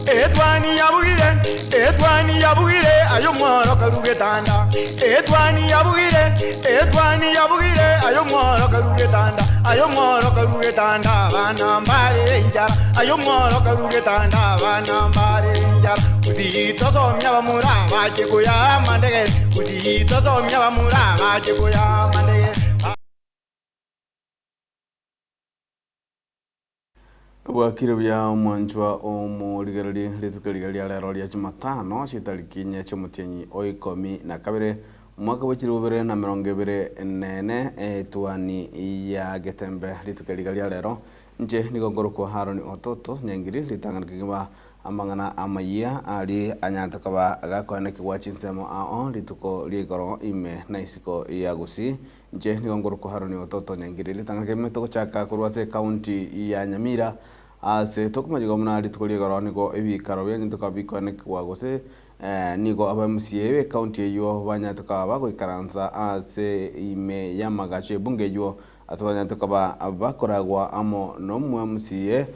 Edwani yabugire ayo mworo karugetanda. Edwani yabugire ayo mworo karugetanda. Ayo mworo karugetanda bana mbale njara. Ayo mworo karugetanda bana mbale njara. Uzito somya bamura baje kuya mandege. Uzito somya bamura baje kuya mandege. Wakiri bya mwanjwa omurigarari ritukarigari araro ya Jumatano citariki nya cy'umutenyi oikomi na kabere umwaka wa 2024 etwani ya Getembe ritukarigari araro nje nigongoroko haroni ototo nyangiri ritanganikwa amangana amaya ali anyatakaba agakwana kiwachinsemo ao rituko ligoro ime na isiko ya gusi nje nigongoroko haroni ototo nyangiri ritanganikwa metoko chaka kurwase county ya Nyamira ase tokumajigo munali tukolie garoni go ebikaro byenye tukabikone kwagose nigo abamusiye county yo banya tukaba goikaranza ase ime yamagache bunge yo asabanya tukaba abakoragwa amo no mwamusiye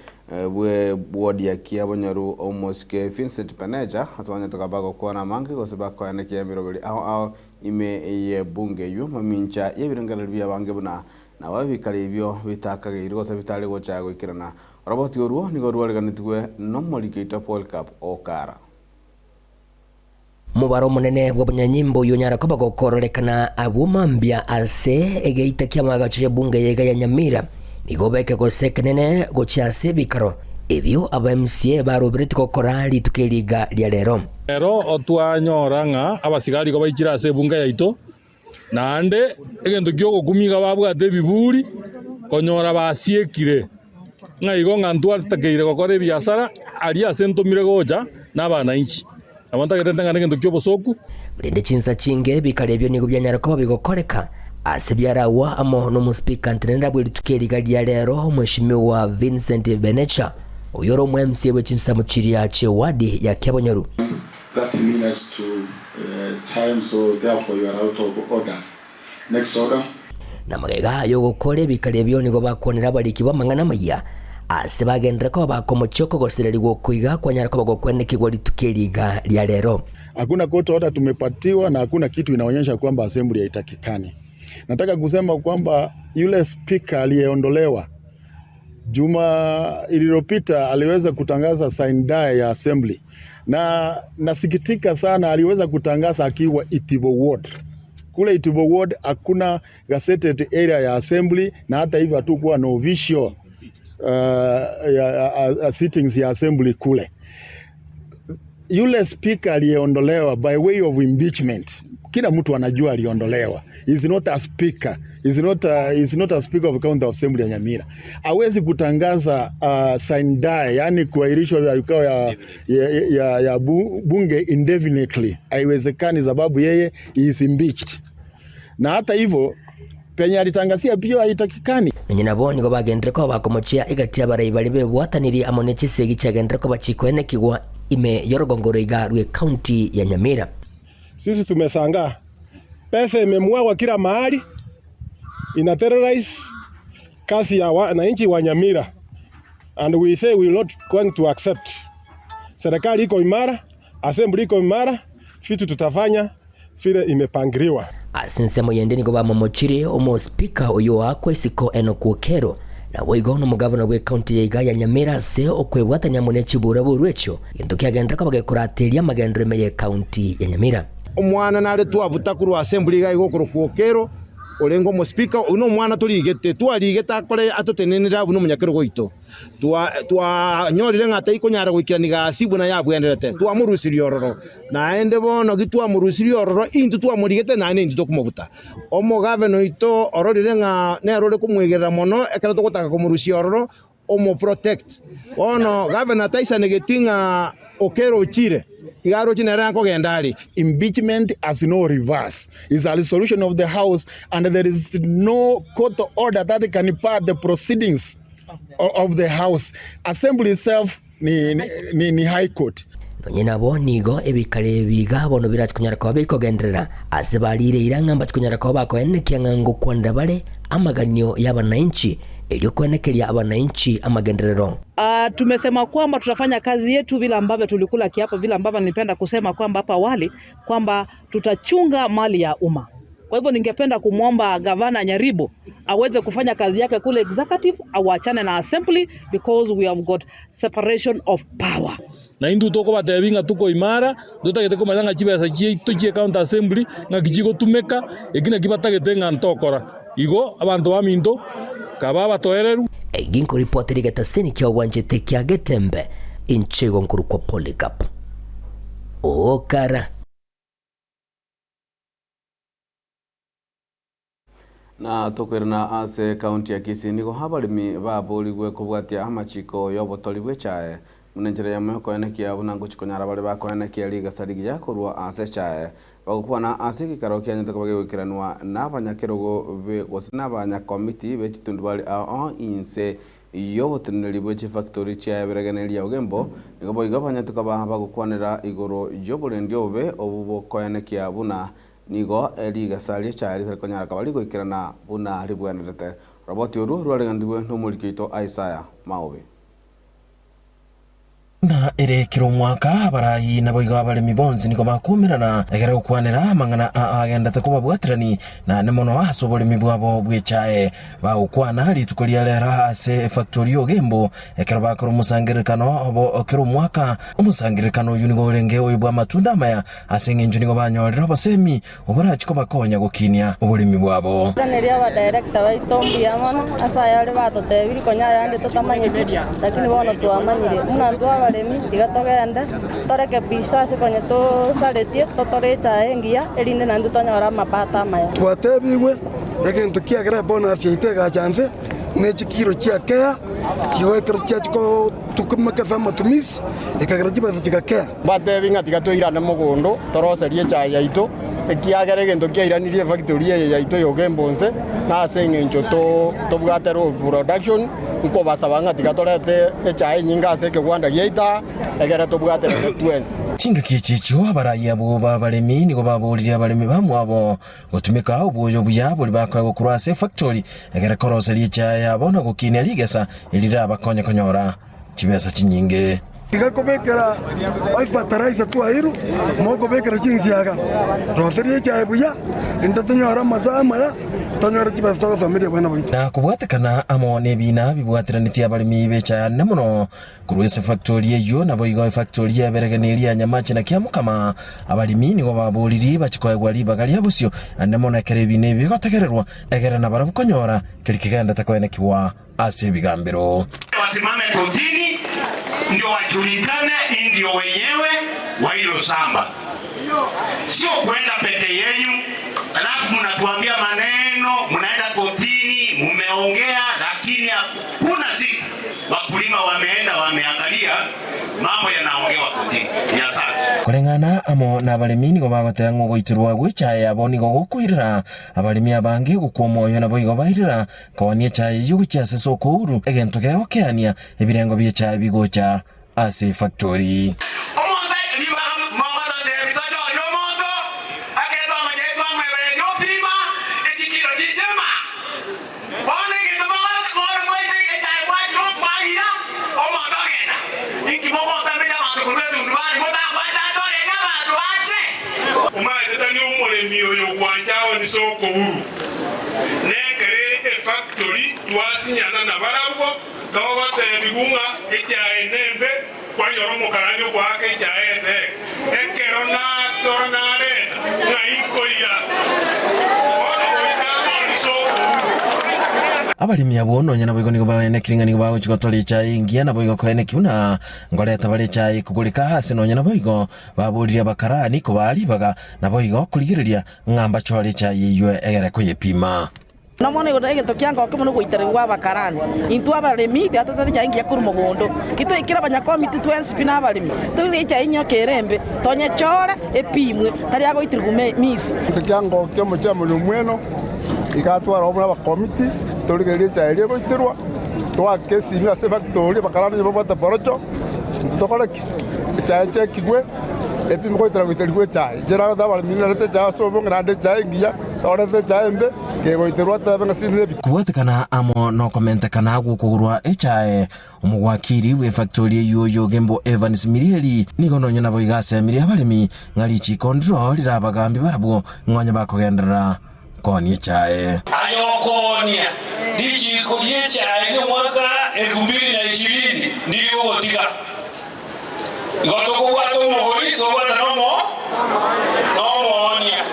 bwe bodi ya kiabonyaru omoske Vincent Peneja asabanya tukaba gokona mangi gose bakwana kiamirobeli ao ime ye bunge yo mamincha yebirangala bya bange buna na wabikari byo bitakagirwa gose bitali gocha goikirana roboti oruo nigo rwariganitwe no molikita Paul Cup okara mubaro munene bw'abanyanyimbo yonyara ko bagokororekana abumambya ase egeita kyamagacho bunge yega ya Nyamira nigo beke gosekenene gochase bikaro ebyo aba MCA barobirite kokora litukeliga lya rero otwanyoranga abasigari ko bayikira ase bunge yaito nande egento kyo gokumiga babwate biburi konyora basiekire ngaigo ngantwa takeire gokore biasara ali asentomire goja nabana inchi abanta getentanga ngento kyo bosoku rende chinsa chinge bikarebyo nigo byanyara ko bigokoreka ase byarawa amo no speaker ntenera bwe litukeliga lya rero mheshimiwa Vincent Benecha uyoro mu MCA we chinsa muchiria che wadi ya Kyabonyaru 30 minutes to time, so therefore you are out of order. Next order. Na magega yo gukore bikarebyo nigo bakonera bariki bamangana maya ase bagendera ko bakomochoko gosereri gokuiga kwanyara ko bagokwenekirwa litukeliga lya rero. Hakuna court order tumepatiwa na hakuna kitu inaonyesha kwamba assembly haitakikani. Nataka kusema kwamba yule speaker aliyeondolewa juma iliyopita aliweza kutangaza sign die ya assembly, na nasikitika sana aliweza kutangaza akiwa Itibo Ward. Kule Itibo Ward hakuna gazetted area ya assembly, na hata hivyo hatukuwa no official sittings ya assembly kule. Yule speaker aliyeondolewa by way of impeachment, kila mtu anajua aliondolewa. Is not a speaker, is not a speaker of county assembly ya Nyamira. Hawezi kutangaza sign die, yani kuahirishwa ya vikao ya bunge indefinitely. Haiwezekani sababu yeye is impeached. Na hata hivyo penye alitangazia pia haitakikani. Nyina bo nigo bagendere ko bakomochia igatia barayi bari bebwataniri amoneke segi cyagendere ko bachikwene kigwa ime yorogongoro igarwe county ya Nyamira. Sisi tumesanga pesa imemwagwa kila mahali, ina terrorize kasi ya wananchi wa Nyamira, and we say we will not going to accept. Serikali iko imara, assembly iko imara, vitu tutafanya vile imepangiliwa. Asinsemo yendeni ko bamomochire omo speaker oyo wakwe siko Enokuokero na woigo no mugavana we county ya Nyamira se okwebwatanya munechi bura burwecho intoki agendera ko bagekurateria magendere meye county ya Nyamira. Omwana nale twabuta kuru assembly ga igokoro Kuokero olengo mo speaker uno mwana tuligete twaligeta kore atotenenera buno munyakero goito twa nyorire ngata ikonyara goikiraniga asibuna yabwenderete twamurusirio ororo na ende bono gitwa murusirio ororo intu twamuligete na indi tokumobuta omo gavana ito ororire nga nerore kumwegerera mono ekera tokotaka kumurusio ororo omo protect ono gavana taisa negetinga Okero chire igaro chinera ko gendari. Impeachment has no reverse. It's a resolution of the house, and there is no court order that can part the proceedings of the house. Assembly itself ni high court. Nyina bo nigo ebikare biga bono birati kunyara ko biko genderera asebalire iranga mbati kunyara ko bako enne kyangango kwanda bare amaganyo y'abananchi iliyokwenekeria abananchi amagenderero. Tumesema kwamba tutafanya kazi yetu vile ambavyo tulikula kiapo, vile ambavyo nilipenda kusema kwamba hapa awali kwamba tutachunga mali ya umma. Kwa hivyo ningependa kumwomba gavana Nyaribo aweze kufanya kazi yake kule executive, awachane na assembly, because we have got separation of power. Na indu toko batebinga tuko imara dutagete ko mazanga chibesa chie county assembly ngakijigo tumeka ekina kibatagete ngantokora igo abantu baminto kababa toereru eginko report rigeta seni kya wanjete kya Getembe inchego nkuru kwa Polycarp okara. Na tokwirana ase county ya Kisii nigo habalimi babuligwe kubwatia amachiko yobotori bwechae munenjere ya mweko enekia bunango chikonyara bale bako enekia liga sadigi yakorwa ase chae bagukwana ase kikaro kya nyata kubage wikiranwa n'abanyakirogo be gosina abanya committee bechitundu bali inse yoboteneri bwechi factory chae beregeneria ugembo nigo boiga banyatuka bagukwanira igoro yoborendio be obubo koenekia buna nigo liga salia chae konyara kabali gwikirana buna ribwanirete roboti uru rwaregandibwe n'umurikito Isaiah Maobe na erekiro mwaka barayi na boiga abalimi bonzi niko bakumirana egere gukwanira mangana agendete kubabwatirani na nemono asobolimi bwabo bwechae bagukwana ritukoria lera ase factory ogembo ekero bakoro musangirikano obo okero mwaka umusangirikano yunigo renge oyubwa matunda maya asenge njunigo banyorera basemi obora chiko bakonya gukinia obolimi bwabo neria ba director ba itombi amana asaya ari batotebiri konya yande totamanyire lakini bono tuamanyire muna remi igatogenda toreke bisase konye to saretie totorecha engia erinde nandu tonyora mapata maya twatebigwe ekintu kiagera bona cyitega chance ne chikiro cyakea kiwekero cyachiko tukumaka matumizi ikagera kibaza kikakea batebinga tigatwirana mugundo toroserie cha yaito ekiagera gento kiiranirie factory yaito yogembonse na sengencho to bwatero production uko basabanga tigatorete echae nyinga seke gwanda giita egera to bwatero twins chinga kichicho abarayi abo babalemi nigo baburira abalemi bamwabo gutumika ubuyo buyabo libakwa gukurase factory egera koroserie chae abona gukine ligesa ilira bakonya konyora chibesa chinyinge igakobekera aifataraisa twairu moko bekera chinsiaga roserie chae buya indatonyora mazama ya tonyora chibesa togosomeria bwana boito na kubwatekana amone bina bibwatiraniti abalimi becha nemuno kurwese factory eyo na boigo factory yaberegeneria nyamache na kiamukama abalimi nigo baburiri bachikoegwa libagali abusio nemona kerebine bigotegererwa egera na barabukonyora kirikigenda takoenekiwa ase bigambiro wasimame kotini ndio wajulikane ndio wenyewe wa hilo shamba, sio kwenda pete yenu alafu mnatuambia maneno, mnaenda kotini, mumeongea, lakini hakuna siku wakulima wameenda wameangalia mambo yanaongewa kotini. Ya sasa kulengana amo na abalimi nigo bagotera ngo goitirwa gwichae aboni go gukwirira abalimi abangi gukomoyo na boigo bairira konie chae yuguchase sokuru egento geo keania ebirengo biechae bigocha ase factory ni soko huru nekere factory twasinyana na barabwo dogote bigunga echae nembe kwanyoro mukaranyo gwake echae ekero na tornare ngaikoira ona boitamo ni soko huru abalimi abono nyana boigo nigo baene kiringa nigo bago chigotole chae ingia na boigo koene kiuna ngoreta bale chae kugulika hasi no nyana boigo baburira bakarani ko bali baga na boigo kuligiriria ngamba chole chae yue egere ko yepima na mwana yoda egento kianga okemuno goiterwa bakarani intu abalimi tatari chae ingia kuru mugondo kito ikira banyakwa mitu twens pina abalimi tuli chae inyo kerembe tonye chora epimwe tari ago itirgume misi kianga okemo cha mulumweno ikatwara obuna ba committee toligeria chae lego itirwa twa kesi ni ase factory bakarani babata porocho tokoreki chae chekigwe epimwe ko itira giterigwe chae jera da abalimi rete chae so bonga rande chae ngia orete chaembe kegoiterwa tabenga sinire kuwatikana amo no komenta kana gukugurwa echae umugwakiri we factory yo Gembo Evans Mirieli nigono nyona boigase miri abalemi ngalichi control irabagambi barabo ngonya bakogendera koni echae ayokonia ndichi koni echae yo mwaka 2020 ndiyo gotiga igotoko wato mohori to watanomo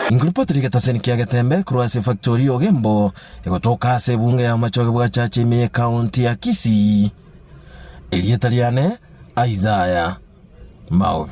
Ingrupo Trigatasen Kiagatembe Croase Factory yo Gembo egotoka se bunge ya machoge bwa chache me county ya Kisii Elietaliane Isaiah Mau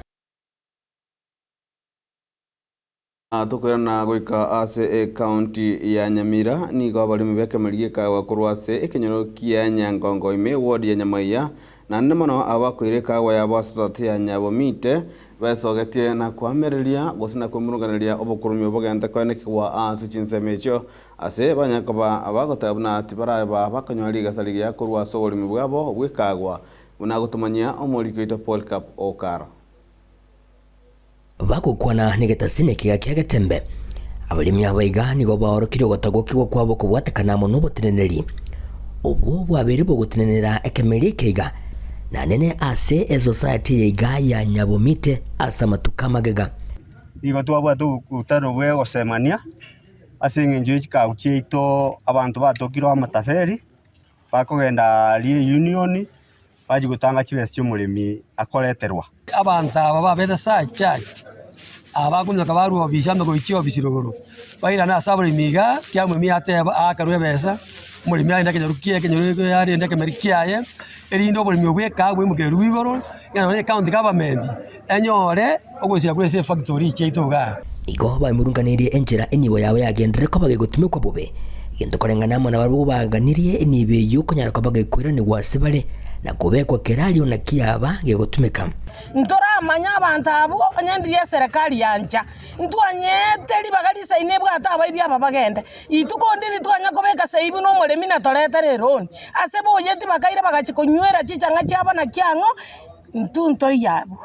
tukwirana goika ase county ya Nyamira ni go balimi beke mariye ka Croase ekenyoro kia Nyangongo ime ward ya Nyamaiya na nemono abakwire wa ya basoti ya Nyabomite basogetie na kwamereria gusina kumuruganiria obukurumyo bogenda kwanekwa ase chinsemecho ase banyakoba abagotabuna tibara bakanywali gasali ya kurwa sogoli mubwabo bwikagwa buna gutumanya omurikito Paul Cup Okara bakukwana nigetasine kiga tembe abalimi abaiga nigo baorokire gotagokigwa kwabo kubwatakana muno botineneri obu bwabere bogutinenera ekemeri kiga na nene ase e society ya iga ya Nyabomite asa matukamagega igo twabwa tutaro bwe gosemania ase ngenjo chikauche ito abantu batokiro amataferi bakogenda lie union baji gutanga chibesi cy'umurimi akoreterwa abantu aba beta sa church abakunza kabaru obishamba ko ichio bisirogoro baira na saburi miga kyamwe mi ate akarwe besa muri mi ainda kenyorukie kenyoruko yari ndeke merikiaye erindo buri mi obweka bwe mugere ruigoro ngane county government enyore ogosia kwese factory cheitoga igo bamurunganirie enjera eniwe yawe yagendere ko bagegutume kwa bobe gendo korengana mona baru baganirie enibe yuko nyara ko bagekwira ni wasibale na kubekwa kerario na kiaba gegutumika ntora manya abantu abo onyendirie serikali yanja ntwanyete libagalisa inebwa ataba ibya babagende itukondiri twanya kobeka seibu no muremi na toretere roni asebo yeti bakaira bagachikonywera chichanga cyaba na kyango ntunto yabo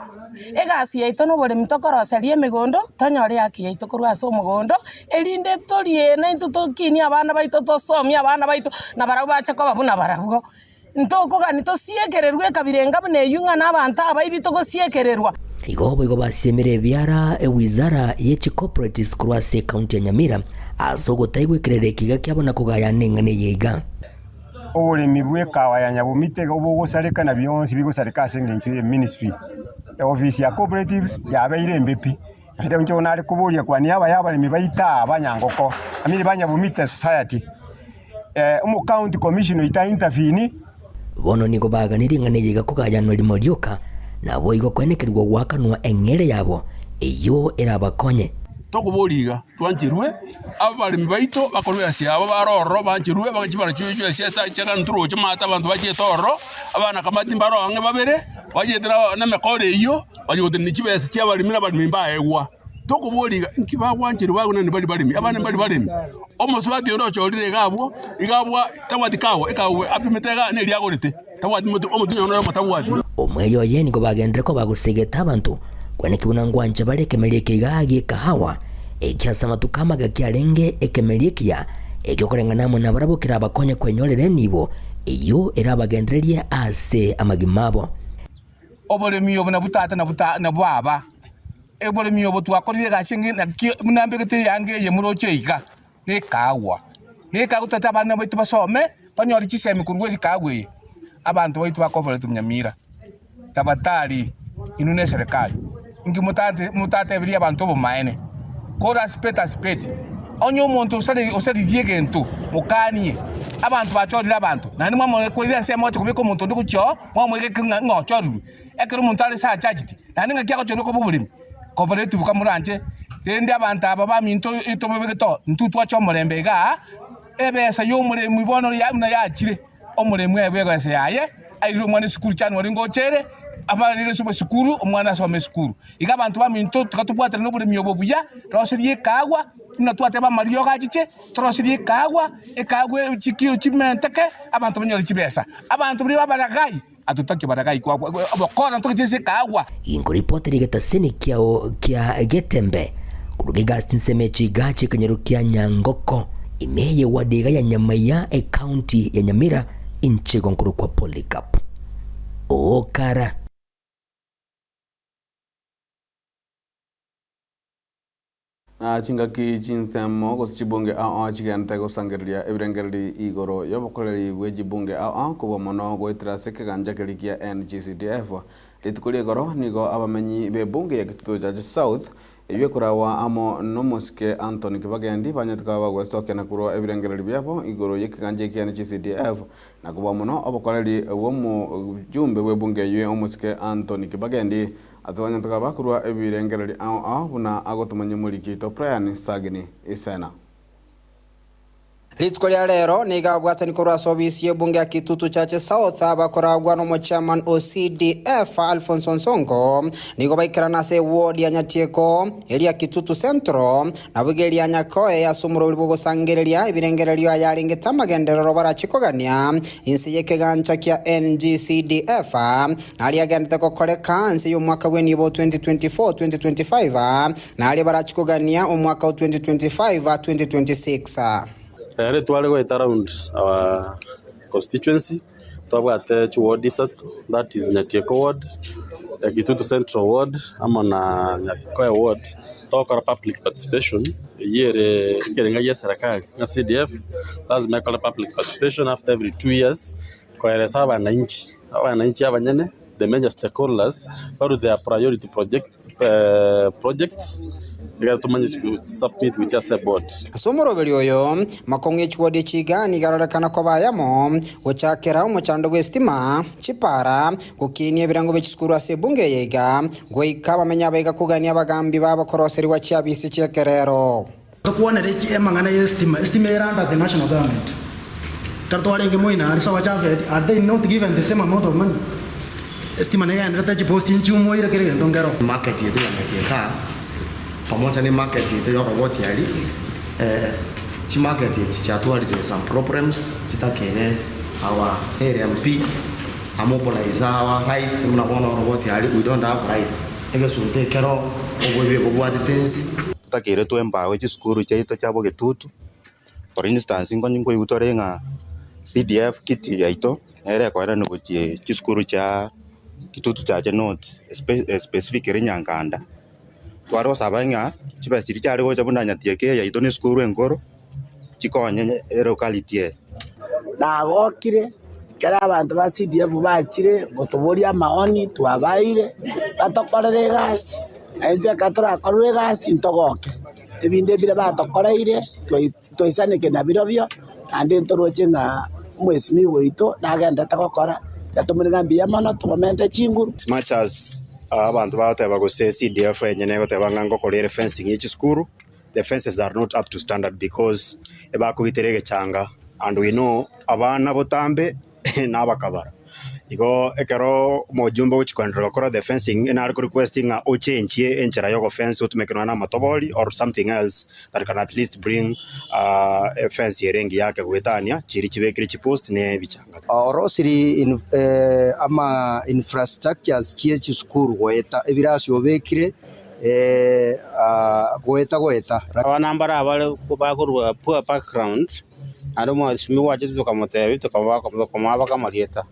egasi yaito no bole mitokoroserie migondo tonyore yaki yaito kurwa so mugondo elinde torie na intutokini abana baito tosomia abana baito na barabacha ko babuna barabwo ntoko ganito siekererwe kabirenga bune yunga n'abantu abaibito go siekererwa igo basemere biara wizara yechi corporate croise county ya Nyamira asogo taigwe kerere kiga kyabona kugaya nengane yega oburemi bwekawa ya Nyabomite obo gusareka na byonsi bigusareka asengencho ministry office ya cooperatives yabeire mbepi ade ncho nari kuburia kwa niaba yabalemi baita abanyangoko amiri Nyabomite society umu county commission ita intervene bono nigo baganiri ngane yiga kugayanwa limoryoka nabo igo kwenekerwa gwakanwa engere yabo iyo erabakonye tokuburiga twanchirwe abalimi baito bakorwa siabo baroro banchirwe bagachibara cyucyo siasa cyaka nturo cyamata abantu bagiye toro abana kamati mbaro ange babere bagiye na mekore iyo bagiye nikibese cyabalimi n'abalimi baegwa tokuburiga nkiba wanchirwe bagona bali balimi abana bali balimi omusubati ndo chorire gabwo igabwa tawati kawo ekawe apimetega ne lyagorite tawati omutunyo no matawati omweyo yeni go bagendere ko bagusegeta abantu kwene kibuna ngwanje balekemeriye kigagi kahawa ekyasa matukama gakyalenge ekemeriye kya ekyo korengana mo nabarabukira abakonye kwenyorere nibo iyo era bagendererie ase amagimabo obole obo na butata na bwaba ebole obo twakorire gashinge na munambegete yange ye murocheiga ne kawa gutata abana baitu basome banyori chisemi kurwe kagwe abantu baitu bakoporate Nyamira tabatari inune serikali ingi mutate biri abantu bo maene kora spet onyo muntu usali diegento mukanie abantu bachorira abantu nani mwamo kwira sema kubiko muntu ndikucho mwamo ngochoruru ekero muntu ali sa charged nani ngakyako choro ko bubulimi cooperative kamuranje ndi abantu aba baminto itobegeto ntutwa cho mulembe ga ebesa yo mulemu ibono ya na yachire omulemu ebegese yaye airo mwana sukuru cyane wari ngochere abalire sube sukuru omwana asome sukuru iga abantu baminto tukatubwatira no bulemi obobuya rosiriye kagwa na twateba mariyo gachiche trosiriye kagwa ekagwe chikiro chimenteke abantu banyore chibesa abantu buri babaragai atutaki baragai kwa abokora ntokitese kagwa ingoripoteri getaseni kya getembe kurugi Gastin Semechiga chikanyerukia Nyangoko imeye wadiga ya Nyamaya county ya Nyamira inchigo nkuru kwa Polycarp Okara. Chingaki chinsemo gosichibunge chigante gosangeria ebirengereri igoro yobokoreri bwejibunge kuba mono goitira sekeganja kerikia NGCDF litukulie goro nigo abamenyi bebunge ya Kitutu Church South ebye kurawa amo nomoske Anthony Kibagendi banyatka bagwestoke na kurwa ebirengereri byabo igoro yekiganje kia NGCDF na kuba mono obokoreri womo jumbe bwebunge ye omoske Anthony Kibagendi atwanya tukabakurwa ebirengereri buna agotumanya mulikito Brian Sagini Isena. Litskolia lero nigabwatani kurwa service y'ebunge ya Kitutu Church South abakoragwa no chairman OCDF Alphonse Nsongo nigo baikirana se ward ya Nyatieko elia Kitutu Central na bugeli ya Nyakoe ya sumuro ulibugo sangerelia ebirengereri yaringeta magenderero barachikogania insi yekegancha kya NGCDF nali agenda kokoreka insi yo mwaka w'enibo 2024-2025 nali barachikogania omwaka 2025-2026. Ere twale gweta around our constituency twabwate ward isatu, that is Nyatieko ward, Kitutu Central ward ama na Nyakoe ward. Tokora public participation yere kirenga ya serikali na CDF lazima yakole public participation after every 2 years kwa ile saba wananchi abanyene the major stakeholders for their priority projects submit with your board. Somoro belioyo makonge chwode chigani garorekana ko bayamo ochakera umuchando gwestima chipara kukinie birango bechiskuru asebunge yega goika bamenya bega kugania bagambi baba koroseri wa chabisi chekerero kuona reki emangana estima eranda the national government tartwale ngemoina alisa wa Javed are they not given the same amount of money estima ne yana tachi post inchumo ire kere ndongero market yetu ya Nyatieka pamoja ni market yetu ya roboti ali chi market yetu chatwali some problems chitakene our area MP amobilize our rights mnaona roboti ali we don't have rights ege sunte kero obwe obwa detensi tutakire tu embawe chiskuru chaito chabo Kitutu for instance ngo yutorenga CDF kiti yaito ere kwa no chiskuru cha Kitutu Church North specifically Nyankanda twaro sabanya chibasiri chari go chabunda Nyatieke yaito ni skuru engoro chikonye locality na gokire kera abantu ba CDF bakire gotoboria maoni twabaire batokorere gasi aitwe katora korwe gasi ntogoke ebinde bire batokoreire twisanike na birobyo ande ntoroche nga mwesimi weito nagenda takokora yatomurigambi yamana tumente chinguru as much as abantu bateba go say CDF enyene goteba ngango kolere fencing each school, the fences are not up to standard because ebakubiterege changa and we know abana botambe n'abakabara igo ekero mojumba uchikondro gokora the fencing and are requesting a change enchera yogo fence to make na matoboli or something else that can at least bring a fence yerengi yake gwetania chiri chibekire chipost ne bichanga orosiri ama infrastructures chie chiskuru gweta ebirasyo bekire gweta abanambara abale kubakurwa poor background arimo shimi waje tukamotebi tukabaka kamarieta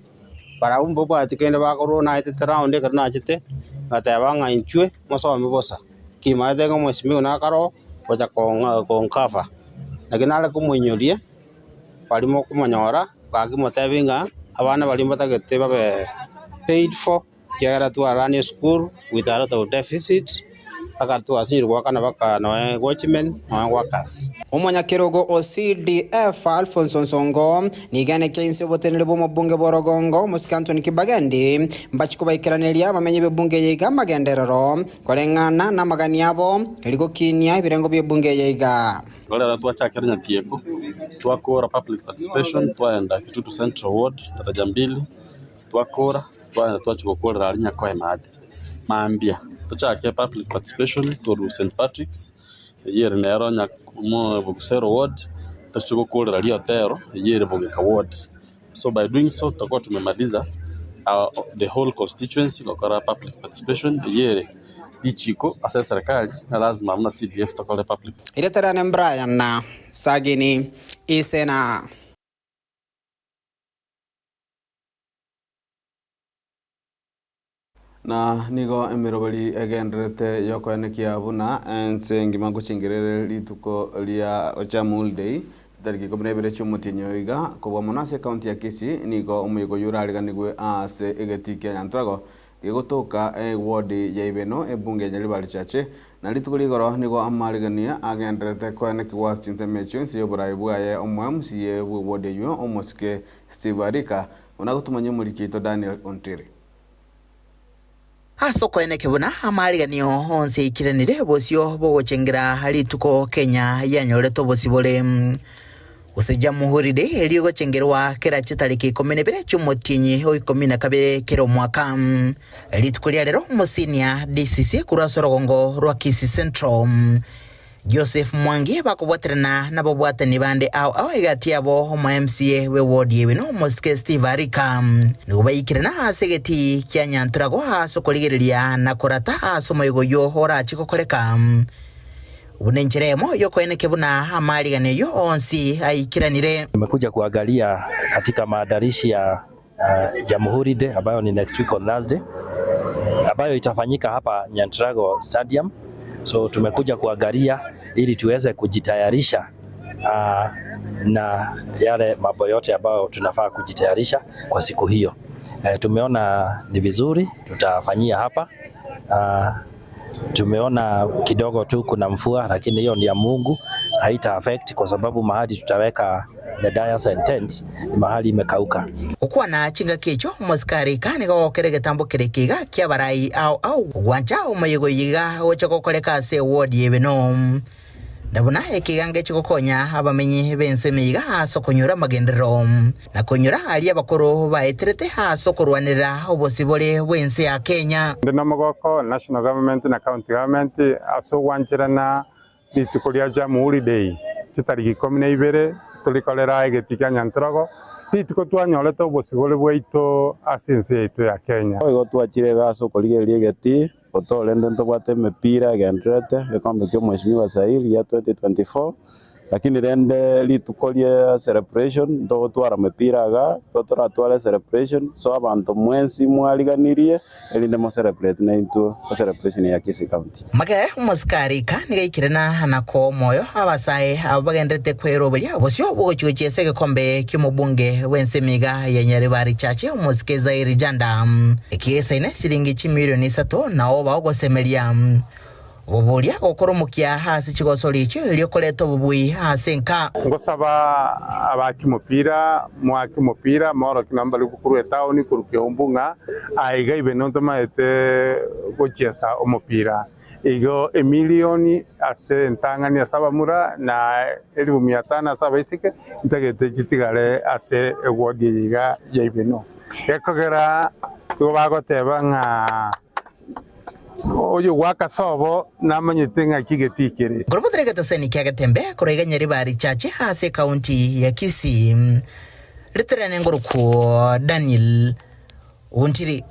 para umbo batikende bakoro na ite round kana achite ngataba ngainchwe masomi bosa kimaide ngo mweshimi na karo koja konkafa lakini ale kumunyolie palimo kumanyora bakimotebinga abana balimba tagete babe paid for kiagara tu run school with a lot of deficit akatu asirwa kana baka no watchmen no workers Omonyakirogo OCDF Alphonse Nsongo nigane kense botenere bo mabunge borogongo Anthony Kibagendi mbachikubaikiraneria bamenye bebunge yega magenderero kolengana na magani yabo eliko kinia birengo bebunge yega Wala tuachakira Nyatieko twakora public participation twaenda Kitutu Central ward daraja 2 twakora twaenda twachikokora alinya kwa maambia tuchake public participation for St Patrick's yere nero nyakumo Bugusero ward tuchikokora lio tero yere Bugeka ward. So by doing so tutakuwa tumemaliza the whole constituency kwa public participation yere lichiko ase serikali na lazima mna CDF tokole public. Ile tena ni Brian na Sagini Isena. Na nigo emirobali egendrete yoko enekia buna ensengi maguchingirere lituko lia Ochamul Day tariki 12 cy'umutinyo iga kuba Monase county ya Kisii nigo umuyigo yurariga nigwe ase egetike Nyantrago gigotoka ward ya Ibeno ebunge ya Nyaribari chache na lituko ligoro nigo amarigania agendrete ko eneki was chinsemecho nsi yoburai bwaye omwamsi ye ward yo omoske Steve Arika unagutumanya murikito Daniel Ontiri. Asoko enekebuna amariganio onse ikiranire bosio bogochengera halituko Kenya yanyoreto bosibole useja muhuride eligo chengerwa kera chitariki 12 cy'umutinyi ho 12 kero mwaka elituko lero musinia DCC kurasorogongo rwa Kisii Central Joseph Mwangi bakobwaterana nabo bwatani bande aho igati yabo homo MCA we ward yewe no moske Steve Arika nubayikirana asegeti kya Nyantrago hasokoligereria na korata asomoyego yo hora chikokoleka unenjeremo yoko enekebuna amariganio yo onsi aikiranire. Nimekuja kuangalia katika maandalishi ya Jamhuri Day ambayo ni next week on Thursday ambayo itafanyika hapa Nyantrago Stadium. So tumekuja kuangalia ili tuweze kujitayarisha na yale mambo yote ambayo tunafaa kujitayarisha kwa siku hiyo. Tumeona ni vizuri tutafanyia hapa. Tumeona kidogo tu kuna mvua lakini hiyo ni ya Mungu, haita affect kwa sababu mahali tutaweka the dayas and tents ni mahali imekauka. Ukwa na chinga kicho moskari kani go kerege tambo kerekiga kya barai au gwancha umayego yiga ochako koleka se ward yebeno ndabona ekigange chikokonya abamenyi bensemiga asokonyura magendero na konyura ali abakoro baeterete hasokorwanira obosibole bwense ya Kenya. Ndino mogoko national government na county government asogwanchirana litukolia Jamhuri Day chitariki 12 tulikolera egetika Nyantrago lituko twanyorete obosibole bwaito asense yaitu ya Kenya. Oigo twachire gaso koligeria egeti otolende ntobwate mepira gendrete ekombe kyo mheshimiwa Saili ya 2024 lakini rende litukolie celebration ndo twara mepira ga totora twara celebration so abantu mwensi mwaliganirie elinde mo celebrate na into celebration ya Kisii County. Mage muskari kani gaikirana nako moyo abasaye abagendete kwerobelia bosio bogochwe sege kombe kimubunge wensemiga ya Nyaribari chache muskeza irijanda ekiesa ine shilingi 1 milioni 3 na oba ogosemelia obulia okoromukia hasi chigosori icho eliokoleto bubui hasenka ngosaba abakimupira mwakimupira moro kinamba likukuru etaoni kuruke umbunga aiga Ibeno maete gochesa omupira igo emilioni ase ntangani asaba mura na 1500 asaba isike ntagete chitigale ase egwodi yiga ya Ibeno ekogera tubagoteba nga oyo waka sobo namanyete nga kigetikere Gorobotrega taseni kya gatembe kurega Nyaribari chache hase county ya Kisii leterane ngoruko Daniel Ontiri.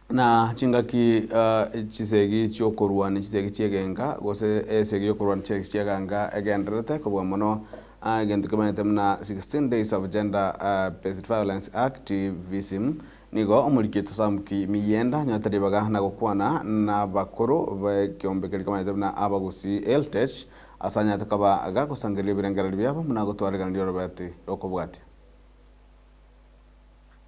na chingaki chisegi chokorwan chisegi chegenga gose esegi yokorwan cheki cheganga egendrete kobwa mono gentu kamenetemna 16 days of gender based violence act visim nigo omurikito samki miyenda nyataribaga na gokwana na bakoro bakyombe kamenetemna abagusi eltech asanya takaba aga kusangeli birengera byabo muna gotwariga ndio robati rokobwati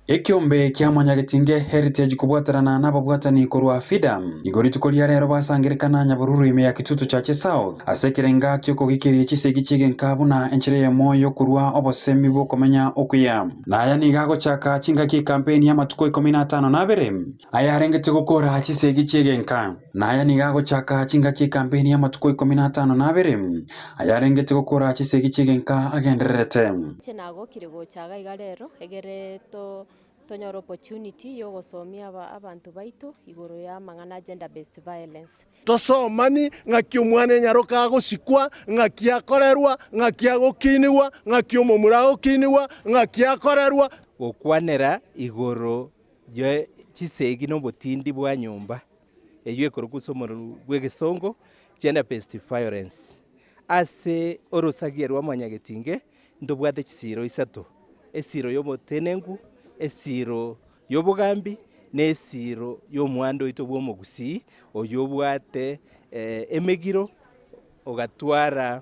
Ekiombe kia Mwanyagetinge Heritage kubwatarana n'ababwatani korwa FIDAM igori tukolia rero basangerekana Nyabururu ime ya Kitutu Chache South asekerenga kyoko gikiri chisegi chigenka buna enchire ya moyo kurwa obosemi bo komenya okuya na aya nigago chaka chingaki campaign ya matuko 15 na bere aya harengete gukora chisegi chigenka na aya nigago chaka chingaki campaign ya matuko 15 na bere aya harengete gukora chisegi chigenka agenderete chenago kirigo chaga igarero egereto tonyora opportunity yo gosomia abantu baitu igoro ya mang'ana gender based violence. Tosomani ng'aki omwana nyaroka agosikwa ng'aki akorerwa ng'aki agokiniwa ng'aki omomura agokiniwa ng'aki akorerwa gokwanera igoro yo chisegi no botindi bwa nyumba eyo ekorokuso moru bwegesongo gender based violence ase orosagierwa Mwanyagetinge ndobwate chisiro isato esiro yomotenengu esiro yobugambi nesiro yomwando ito bwomogusi oyobwate emegiro ogatwara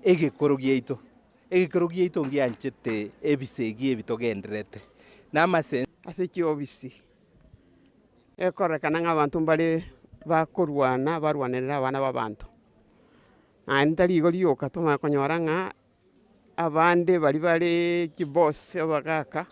egekoro gieito ngianchete ebisegi ebitogenderete namase asiki obisi ekorekana ng'abantu mbare bakorwana barwanirira abana b'abantu andi ligo lioka tumakonyora ng'a abande bari kibose abagaka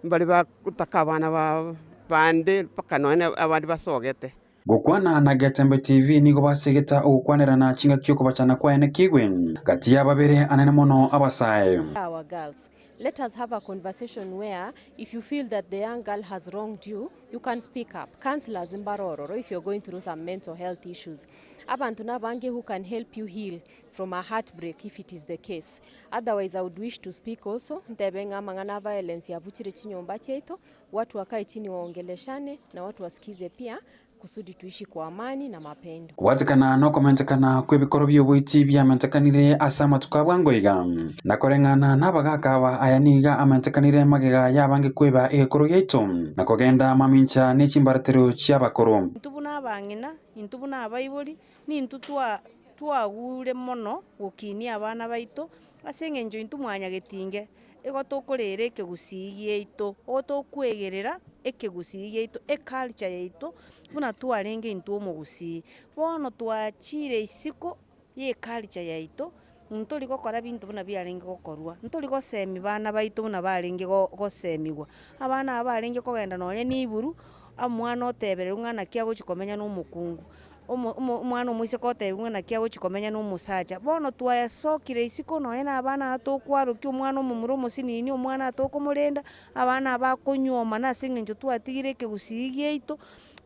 bari bakutaka abana bande paka none abandi basogete gukwana na Getembe TV nigo basigeta ugukwanira na chinga kyoko bachana kwa ene kigwe gati y'ababere anene mono abasaye. Our girls, let us have a conversation where if you feel that the young girl has wronged you, you can speak up. Counselors in Baroro, if you're going through some mental health issues. Abantu nabange who can help you heal from a heartbreak if it is the case. Otherwise, I would wish to speak also. Ntebenga mangana violence ya buchire chinyomba cheto, watu wakae chini waongeleshane na watu wasikize pia kusudi tuishi kwa amani na mapendo. Kuwatikana no komentekana kwebikoro by'obwiti byamentekanire asama tukabwangoiga nakorengana nabagaka ayaniga amentekanire magega yabange kweba egekoro gyaito nakogenda mamincha n'echimbaratero cy'abakoro ntubuna abang'ina intubuna abaibori ni ntutwa twagure mono gukini abana baito aseng'enjo intu Mwanyagetinge ego tokorere kegusigie yaito otokwegerera ekegusigie yaito culture yaito buna twarenge intu omugusi bono twachire isiko ye culture yaito ntoli gokora bintu buna byarenge gokorwa ntoli gosemi bana baito buna barenge gosemigwa abana abarenge kogenda noye niburu amwana otebere umwana kya gochikomenya no mukungu umwana omwise kotebe umwana kya gochikomenya no musaja bono twasokire isiko noye na abana atokwaruki umwana omumuro omosinini omwana atokomurenda abana abakonyoma naseng'enjo twatigire kegusigie yaito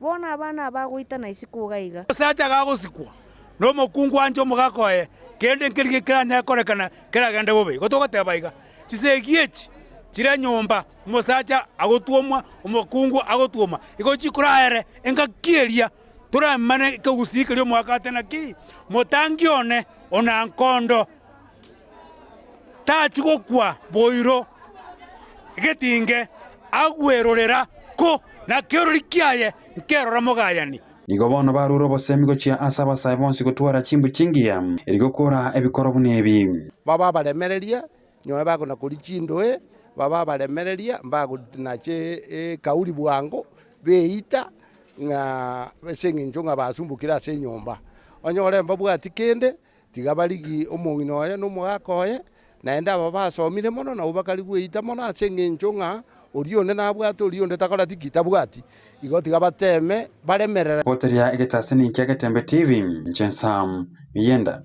bona abana abagoita na isiko gaiga sacha gagosikwa no mukungu wanje omugakoye kende nkirige kiranya korekana kiragende bobe gotogoteba iga chisegiechi chira nyomba musacha agotwomwa omukungu agotwoma igo chikuraere engakieria turamane kegusikerio mwakate naki motangione ona nkondo tachigokwa boiro Getinge agwerorera ko na kerori kiaye nkerora mogayani nigo bono baruro bosemigo chia asaba saibonsi gutwara chimbu chingia erigokora ebikoro bunebi baba balemereria nyoe bagona kuri chindoe baba balemereria mbagunache kauli bwango beita nga beseng'enjo nga basumbukira ase nyomba onyore mbabwati kende tiga barigi omong'ina oye n'omogakoye naende aba basomire mono nabo bakari gweita mono ase eng'encho ng'a orionde nabwate orionde takora tikita bwati igo tiga bateme baremerera poteria egetase ninkia Getembe TV Nchensam Miyenda.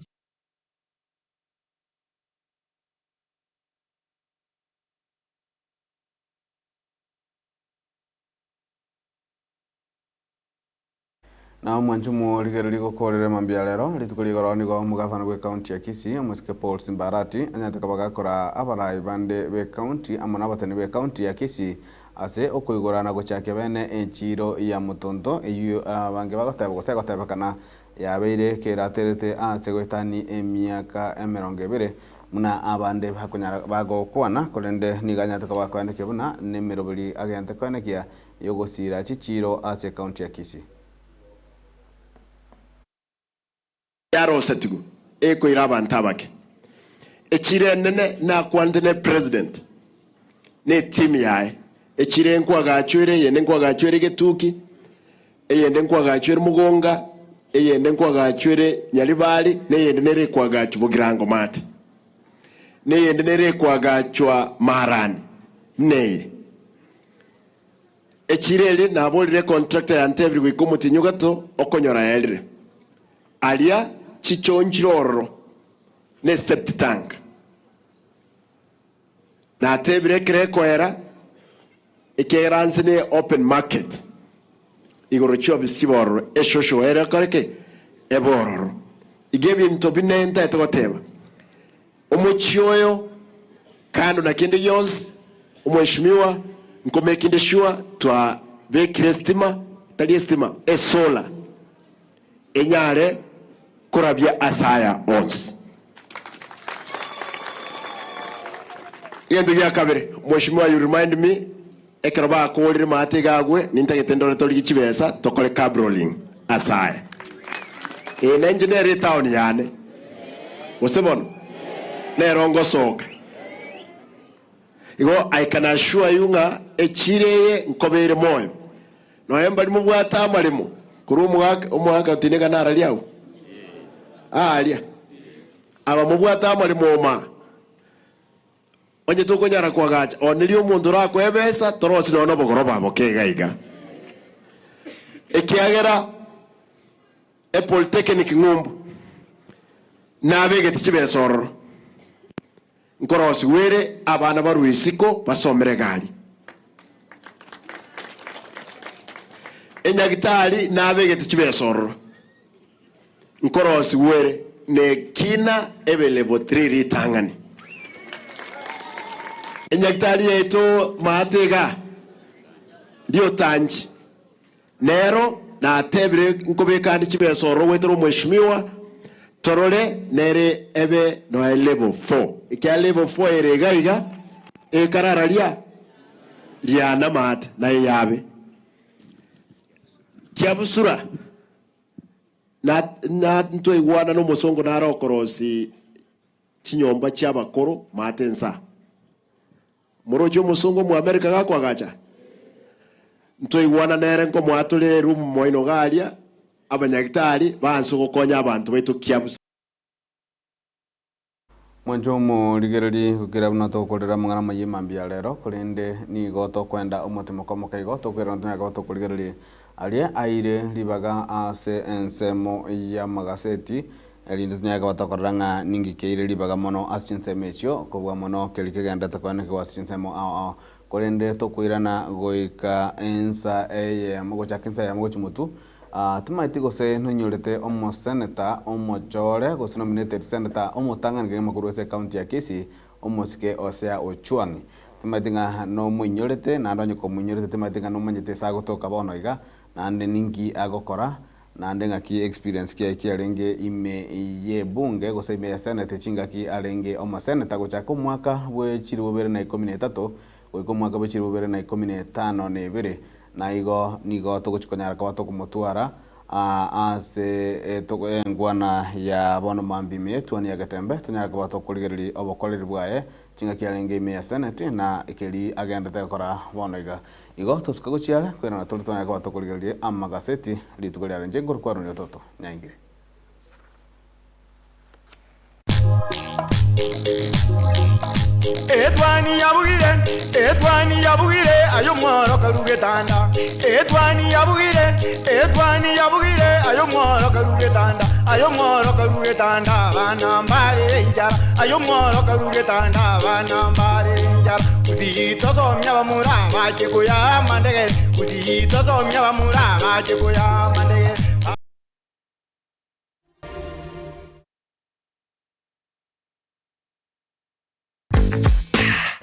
na mwanjumu ligero gokorere mambia lero litukuligoro nigo mugavana gwe county ya Kisii Musike Paul Simbarati anyateka bagakora abarai bande be county amona batani be county ya Kisii ase okuigora na gochake bene enchiro ya mutonto eyu bange bagoteba kana yabeire keraterete ase goitani emiaka 20 muna abande bakunyara bagokwana kolende niganyateka bakwandike buna nemerobuli agente kwanekia yogosira chichiro ase county ya Kisii yaro setigo eko iraba ntabake echire nene na kwandene president ne team yae echire nkwa gachwere yende nkwa gachwere getuki eyende nkwa gachwere mugonga eyende nkwa gachwere nyalibali ne yende nere kwa gachu bugirango mate ne yende nere kwa gachwa marani ne echire li na bolire contractor ya ntebiri gwikumuti nyugato okonyora yalire alia chichonjiroro ne septic tank na tebire kreko era ikeranzine open market igoro chobis chiboro eshosho era kareke ebororo igebinto binenta etoteba omuchioyo kando na kinde yons umheshimiwa nkomekinde shua twa vekire stima tali stima esola enyare kurabya asaya ons yendo ya kabere mheshimiwa you remind me ekraba akolire mate gagwe nintagetendore toli chibesa tokole cabrolling asaya engineer town yane usebona nerongo soka igo I can assure you nga echireye nkobere moyo noyemba limu bwata malimo kuri umwaka tinega naraliawo alia aba mu bwata malimo ma onye toko nyara kwagacha onili omundu rakwebesa torosi nono bogoroba bokegaiga ekiagera polytechnic ngumbu nabege tichibesororo nkorosi were abana baruisiko basomere gari enyagitali nabege tichibesororo nkorosi were ne kina ebe level 3 ritangani enyagitali yeto matega dio tanji nero na tebre nkobe kandi chibesoro wetero mheshimiwa torole nere ebe no level 4 ikia level 4 eregaiga ekararalia liana mat na yabe kiabusura na ntwe wana no musongo na rokorosi chinyomba cyabakoro matensa morojo musongo mu America gakwagacha ntwe wana nere nko mwatule room moino galia abanyagitari banso gukonya abantu baitu kiabusura mwanjomo ligereri ukira bunato kolera mangana mayimambia lero kulende ni goto kwenda umutimo komoka igoto kwera ntanya goto kuligereri alie aire libaga ase ensemo ya magaseti elinde ntanya goto koranga ningi keire libaga mono asinsemechio kobwa mono kelikegenda takwane kwa asinsemo kulende to kuirana goika ensa mogocha kensa ya mogochi mutu tumaiti gose nunyorete omo senator omo chore gose nominated senator omo tangana makuru ese county ya Kisii omo sike Osea Ochuang tumaiti nga no munyorete na ndonyo ko munyorete tumaiti nga no manyete sago toka bono iga na ande ningi agokora na ande nga ki experience ki arenge ime ye bunge gose ime ya senate chinga ki arenge omo senator gocha ko mwaka we chiri 2013 ko mwaka we chiri 2015 ne bere na igo nigo togochikonyara kwa tokumutwara ase toko engwana ya bono mambime twani ya gatembe tunyara kwa tokuligereri obokoleri bwaye chinga kialenge me ya senate na ikeli agenda tekora bono igo tosukagochiara kwena na tulitonyara kwa tokuligereri amagaseti litugolyara njengor kwa runyo toto nyangire Etwani yabugire ayo mwaro karugetanda Etwani yabugire ayo mwaro karugetanda bana mbale njara ayo mwaro karugetanda bana mbale njara uzito somya bamura baje kuya mandege uzito somya bamura baje kuya mandege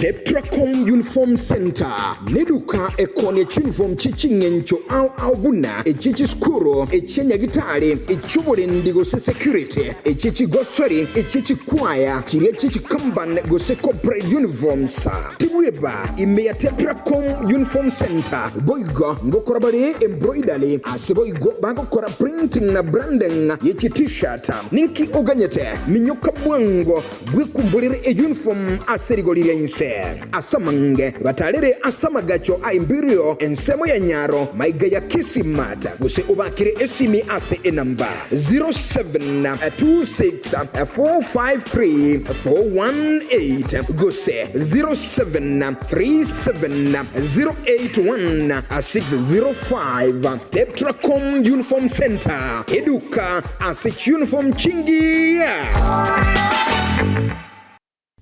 Tetracom Uniform Center neduka ekone uniform chichingencho au buna echichi skuro echenya gitare echubole ndigo se security echichi gosori echichi kwaya chire chichi kamban go se corporate uniforms tibweba ime ya Tetracom Uniform Center boygo ngokorabale embroidery aseboygo bagokora printing na branding yechi t-shirt ninki oganyete minyoka bwango gwikumbulire e uniform aserigolire inse asamange batalere asamagacho a imbirio ensemo ya nyaro maiga ya kisimata guse ubakire esimi ase enamba 0726453418 guse 0737081605 Tetracom Uniform Center eduka ase uniform chingia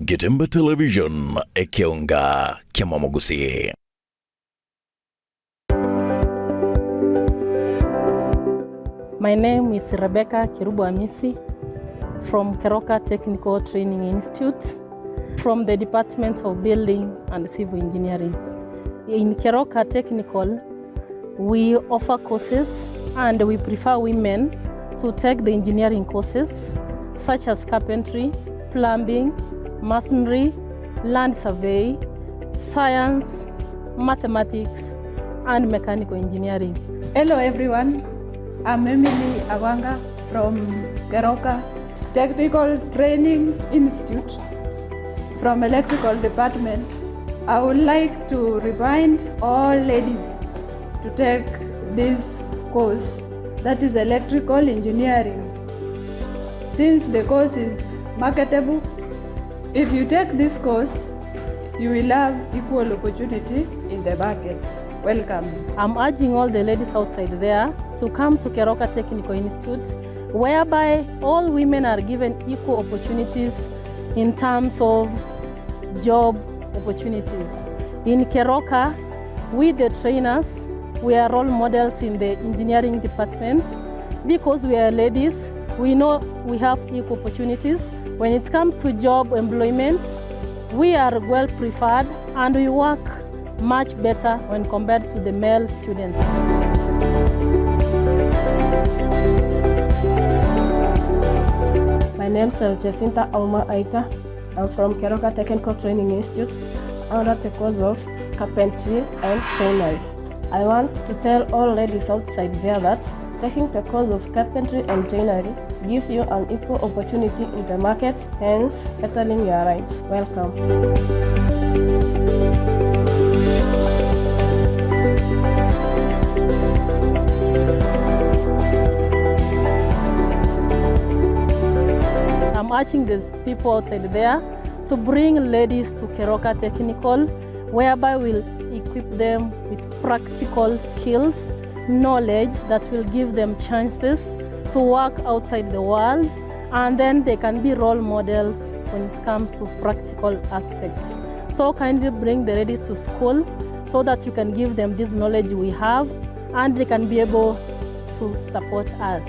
Getemba Television ekionga kiamamogusi. My name is Rebecca Kirubu Amisi from Keroka Technical Training Institute from the Department of Building and Civil Engineering. In Keroka Technical, we offer courses and we prefer women to take the engineering courses such as carpentry, plumbing, masonry, land survey, science, mathematics, and mechanical engineering. Hello everyone, I'm Emily Awanga from Keroka Technical Training Institute from Electrical Department. I would like to remind all ladies to take this course, that is electrical engineering. Since the course is marketable, if you take this course, you will have equal opportunity in the market. Welcome. I'm urging all the ladies outside there to come to Keroka Technical Institute, whereby all women are given equal opportunities in terms of job opportunities. In Keroka, we the trainers, we are role models in the engineering departments. Because we are ladies, we know we have equal opportunities. When it comes to job employment, we are well preferred and we work much better when compared to the male students. My name is Jacinta Auma Aita. I'm from Keroka Technical Training Institute under the course of carpentry and joinery. I want to tell all ladies outside there that taking the course of carpentry and joinery gives you an equal opportunity in the market, hence bettering your rights. Welcome. I'm urging the people outside there to bring ladies to Keroka Technical, whereby we'll equip them with practical skills, knowledge that will give them chances to work outside the world, and then they can be role models when it comes to practical aspects. So kindly bring the ladies to school so that you can give them this knowledge we have and they can be able to support us.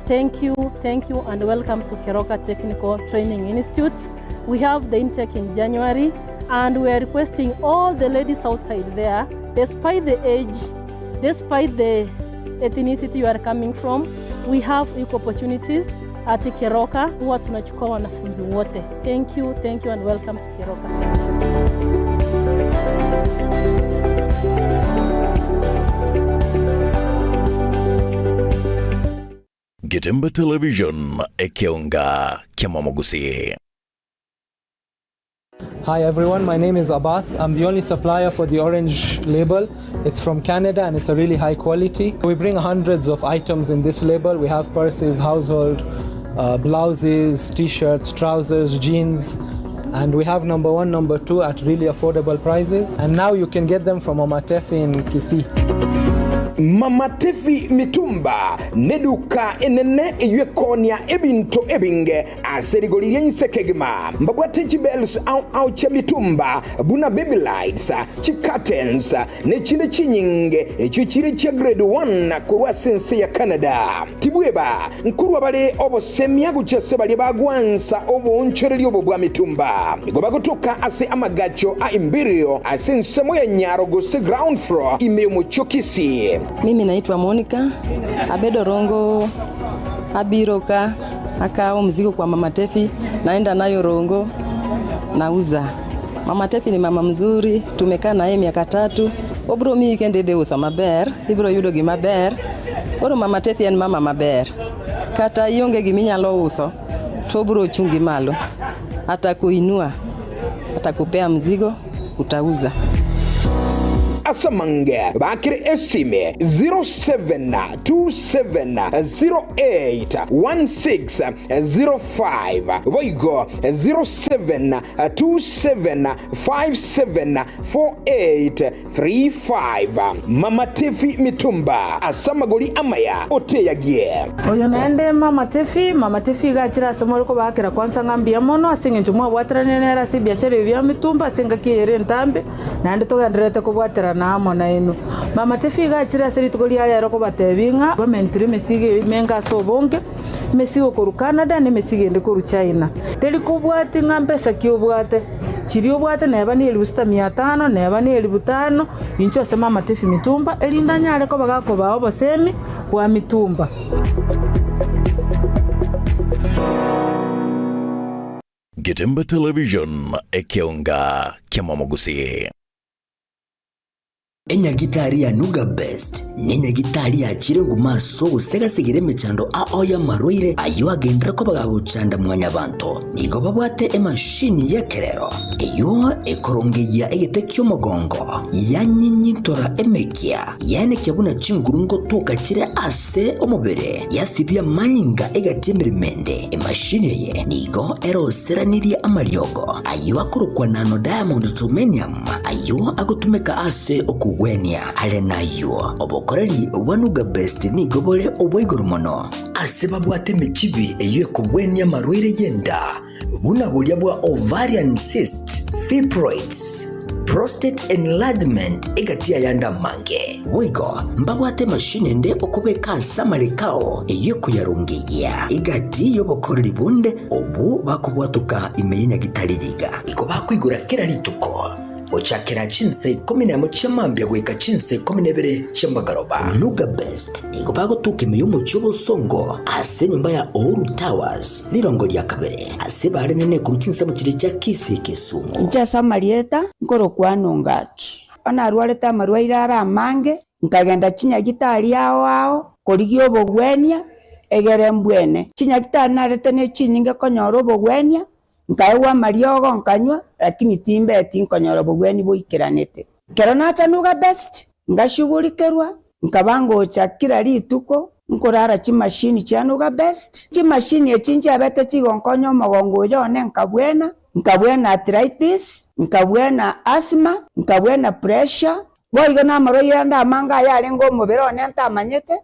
Thank you, and welcome to Keroka Technical Training Institute. We have the intake in January, and we are requesting all the ladies outside there, despite the age, despite the ethnicity you are coming from, we have equal opportunities at Keroka. Huwa tunachukua wanafunzi wote. Thank you, and welcome to Keroka. Getemba Television ekionga kiamamogusi. Hi everyone, my name is Abbas. I'm the only supplier for the orange label. It's from Canada and it's a really high quality. We bring hundreds of items in this label. We have purses, household, blouses, t-shirts, trousers, jeans, and we have number 1, number 2 at really affordable prices. And now you can get them from Mama Tefi in Kisii. Mama Tefi Mitumba neduka enene eyekonia ebinto ebinge aserigolirie nsekegema mbabwate chibels au cha mitumba buna baby lights chi curtains ne chinde chinyinge ekyo kiri cha grade 1 kurwa sense ya Canada tibweba nkurwa bale obosemya guchese bali bagwansa obonchereri obwa mitumba igoba gutuka ase amagacho a Imperial asensemo ya Nyaro gose ground floor imemo chokisi. Mimi naitwa Monica Abedo Rongo abiroka akao mzigo kwa Mama Tefi, naenda nayo Rongo nauza. Mama Tefi ni mama mzuri, tumekaa naye miaka 3. Obro mi kende de usa maber, ibro yudo gi maber. Oro Mama Tefi en mama maber. Kata ionge gi minyalo uso, to bro chungi malo. Atakuinua, atakupea mzigo, utauza. Asamange bakire esime 0727081605 Voigo 0727574835 Mama Tefi Mitumba asamagoli amaya oteyagie oyo nende Mama Tefi gachira somoriko bakira kwanza ngambia mono asinge njumwa bwatranenera si biashara bya mitumba singa kiyere ntambe nande togandirete ko bwatira na amo na ino mama tefi gachira seri tukolia rero ko batebinga bamentire mesige menga sobonge mesigo koru Canada ne mesige ende koru China teli kubwati ngambesa kiobwate chiri obwate neba ni 1500 neba ni 5000 incho sema mama tefi mitumba elinda nyale ko bagako bawo bosemi kwa mitumba. Getemba Television ekionga kiamamogusi. Enyagitari ya Nuga Best nenyagitari ya chirengu maso gusega sigire mechando aoya maroire ayo agendera ko bagagucanda mwanya bantu nigo babwate emashini yekerero iyo ekorongeya egetekyo mogongo yanyinyitora emekia yane kyabuna chingurungo toka kire ase omubere yasibya manyinga egatemiremende emashini ye nigo eroseranirie amaryogo ayo akorokwa nano diamond titanium ayo agotumeka ase okugwenia ale nayo obokoreri wanuga best ni gobole obwigoro mono aseba bwate mechibi eyo kugwenia marwire yenda buna bulya bwa ovarian cyst fibroids prostate enlargement egatia yanda mange wigo mbabwate machine nde okubeka samarekao eyo kuyarungiya igati yobokoreri bunde obu bakubwatuka imenya gitaririga iko bakwigura kera lituko ochakera chinse 11 chamambya gweka chinse 12 chambagaroba Nuga Best nigo bagotuke miyomo chobo songo ase nyumba ya Oru Towers lirongo lya kabere ase bare nene ku chinse mu kire cya Kise Kisumu nja samarieta ngoro kwano ngaki ona rwaleta marwa irara amange nkagenda chinya gitari yao korigyo bogwenia egere mbwene chinya gitari narete ne chinyinge konyoro bogwenia nkaewa mariogo nkanywa lakini timbe tinkonyoro bogweni boikiranete kero nacha Nuga Best ngashugurikerwa nkabango chakira lituko nkorara chimashini cha Nuga Best chimashini echinje abete chigonkonyo mogongo yone nkabwena arthritis nkabwena asthma nkabwena pressure boigo na maroira nda manga yale ngo mubero nenta manyete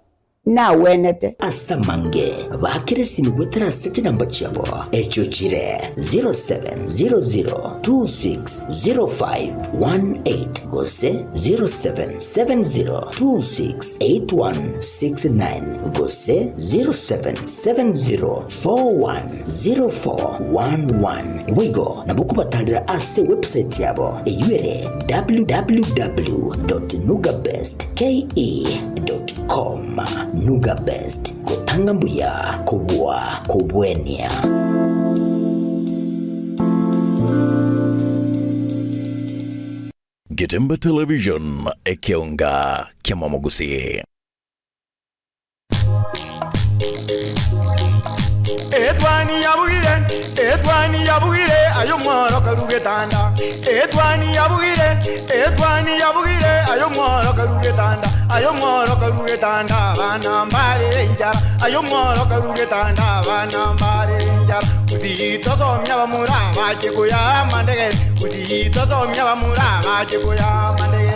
na wenete asamange bakirisi ni gwetera seti namba chabo echo chire 0700260518 gose 0770268169 gose 0770410411 wigo nabukubatalira ase website yabo eyure www.nugabestke.com Nuga Best kutanga mbuya kubwa kubwenia Getemba Television ekionga kiamamogusi. Etwani yabugire ayo mworo karugetanda etwani yabugire ayo mworo karugetanda bana mbale njara ayo mworo karugetanda bana mbale njara uzito somya bamura baje kuya mandege uzito somya bamura baje kuya mandege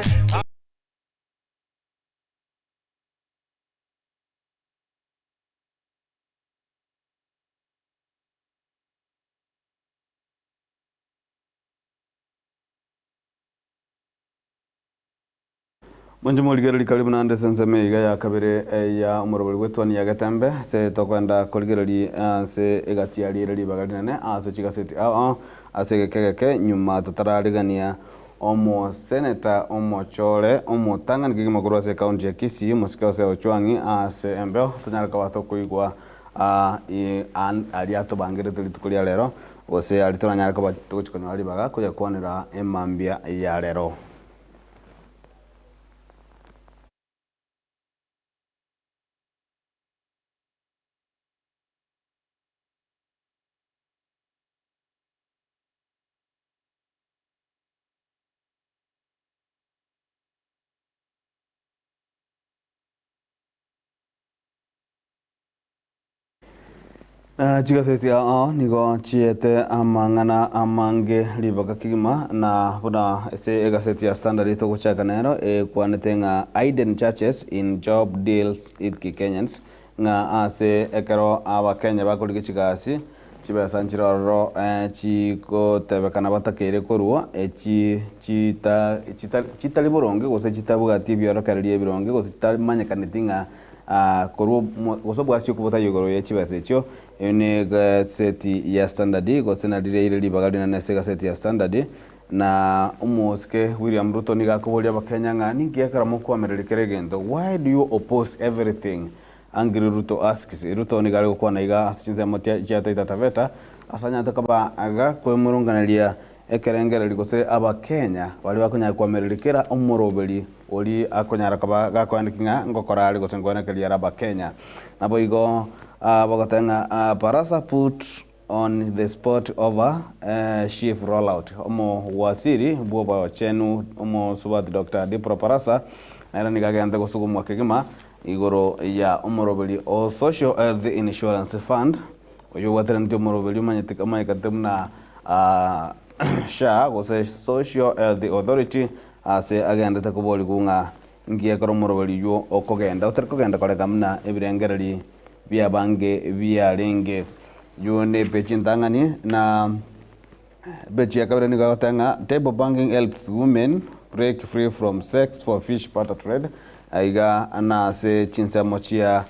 Mwanjumu ligerali karibu na ande senseme iga ya kabere ya umuroboli wetu ni ya gatembe se tokwenda koligerali se egati ya lirali bagadine ase chigaseti ase kekeke nyuma tutararigania omo seneta omo chole omo tangani kigi makuru ase county ya Kisii musikao se Ochwangi ase embeo tunyaraka wato kuigwa aliato bangire tulitukulia lero ose alitora nyaraka wato chikono alibaga kuja kuonera emambia ya lero. Chigaseti nigo chiete amangana amange libaga kigima na buna ese egaseti ya standard ito kuchaka nero kwanete nga Aiden Churches in job deal itki Kenyans nga ase ekero aba Kenya bakulike chigasi chibesa nchiroro chikotebekana batakere korwa chitali boronge gose chitabugati byorokererie bironge gose chitamanyekaniti ng'a korwa gose bwasio kubota yogoro ya chibesa echo ene seti ya standard gose na dire libagali na sega seti ya standard na umuske William Ruto ni gakobolia bakenya ng'a ningiekara mu kwamererikere gendo. Why do you oppose everything? Angry Ruto asks Ruto ni gari kwa naiga asichinze motia Taita Taveta asanya takaba aga kwemurunganiria ekerengere ligose aba Kenya wali bakonya kwamererikera umurobeli oli akonyara kaba gakwandikinga ngokora ali gose ngwenekeria aba Kenya nabo igo bagotenga Barasa put on the spot over chief rollout omo wasiri boba chenu omo subad Dr. Dipro Barasa na ni gagenda gusugumwa kigima igoro ya umorobeli o social health insurance fund oyo watrenti umorobeli manyetika mayikatemna sha gose social health authority ase agenda takoboli kunga ngiye koro umorobeli yo okogenda utarikogenda koleka mna ebirengereri bya bange bya lenge yone pechintangani na bechi yakabere ni gotanga table banking helps women break free from sex for fish barter trade aiga anase chinsemo chia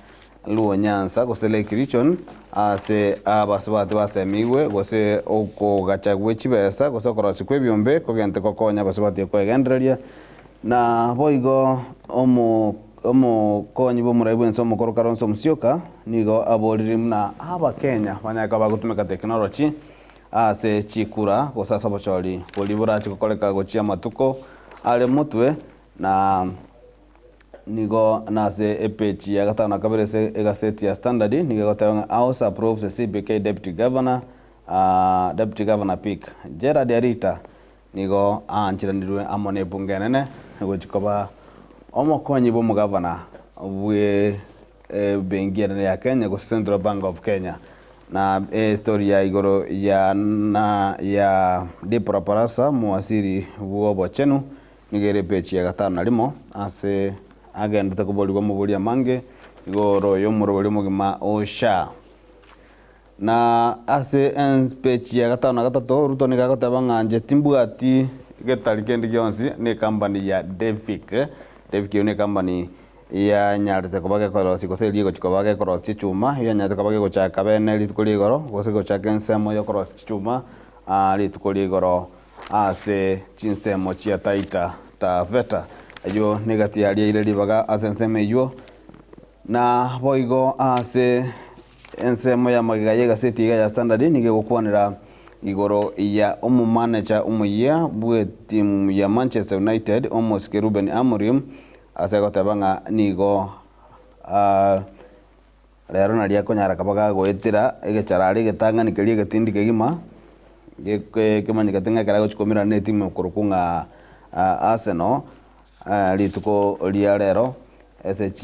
luo Nyanza gose Lake Region ase abasubati basemiwe gose oko gachagwe chibesa gose korosi kwebyombe kogente kokonya basubati kwegendereria na boigo omo konyi bo muraibu enso mukoro karonso musyoka nigo aboliri mna aba Kenya banyaka bagutumika technology ase chikura gose sabochori bolibura chikokoleka gochia matuko ale mutwe na nigo nase epechi ya gatana kabere se egaseti ya standard nigo gotanga House approves the CBK deputy governor pick Gerard Arita nigo anchiranirwe amone bungenene gochikoba omokonyi bo mugavana bwe bengiana ya Kenya go Central Bank of Kenya na story ya igoro ya Dipro Barasa muasiri bwo chenu nigere pechi ya gatana limo ase agenda takuboligwa mubulia mange igoro yo muroboli mugima osha na ase pechi ya gatana gatato Ruto ni gagotaba nganje timbugati getalikendi gyonsi ni company ya Devik ni company ya nyarete kobage koro sikose ligo chikobage koro chichuma ya nyarete kobage gochaka bene litukuligoro gose gochaka ensemo yo koro chichuma litukuligoro ase chinsemo chia Taita Taveta ayo negati ya ile libaga asenseme yo na boigo ase ensemo ya magigaye gaseti ya standard nige gukwanira igoro ya manager umuya bwe team ya Manchester United almost Ruben Amorim ase gotabanga nigo rero naria konyara kabaga goetira egecharari getanga nikelie getindi kegima kemanyika tenga karago chikomira ne timu kurukunga Arsenal lituko liarero SH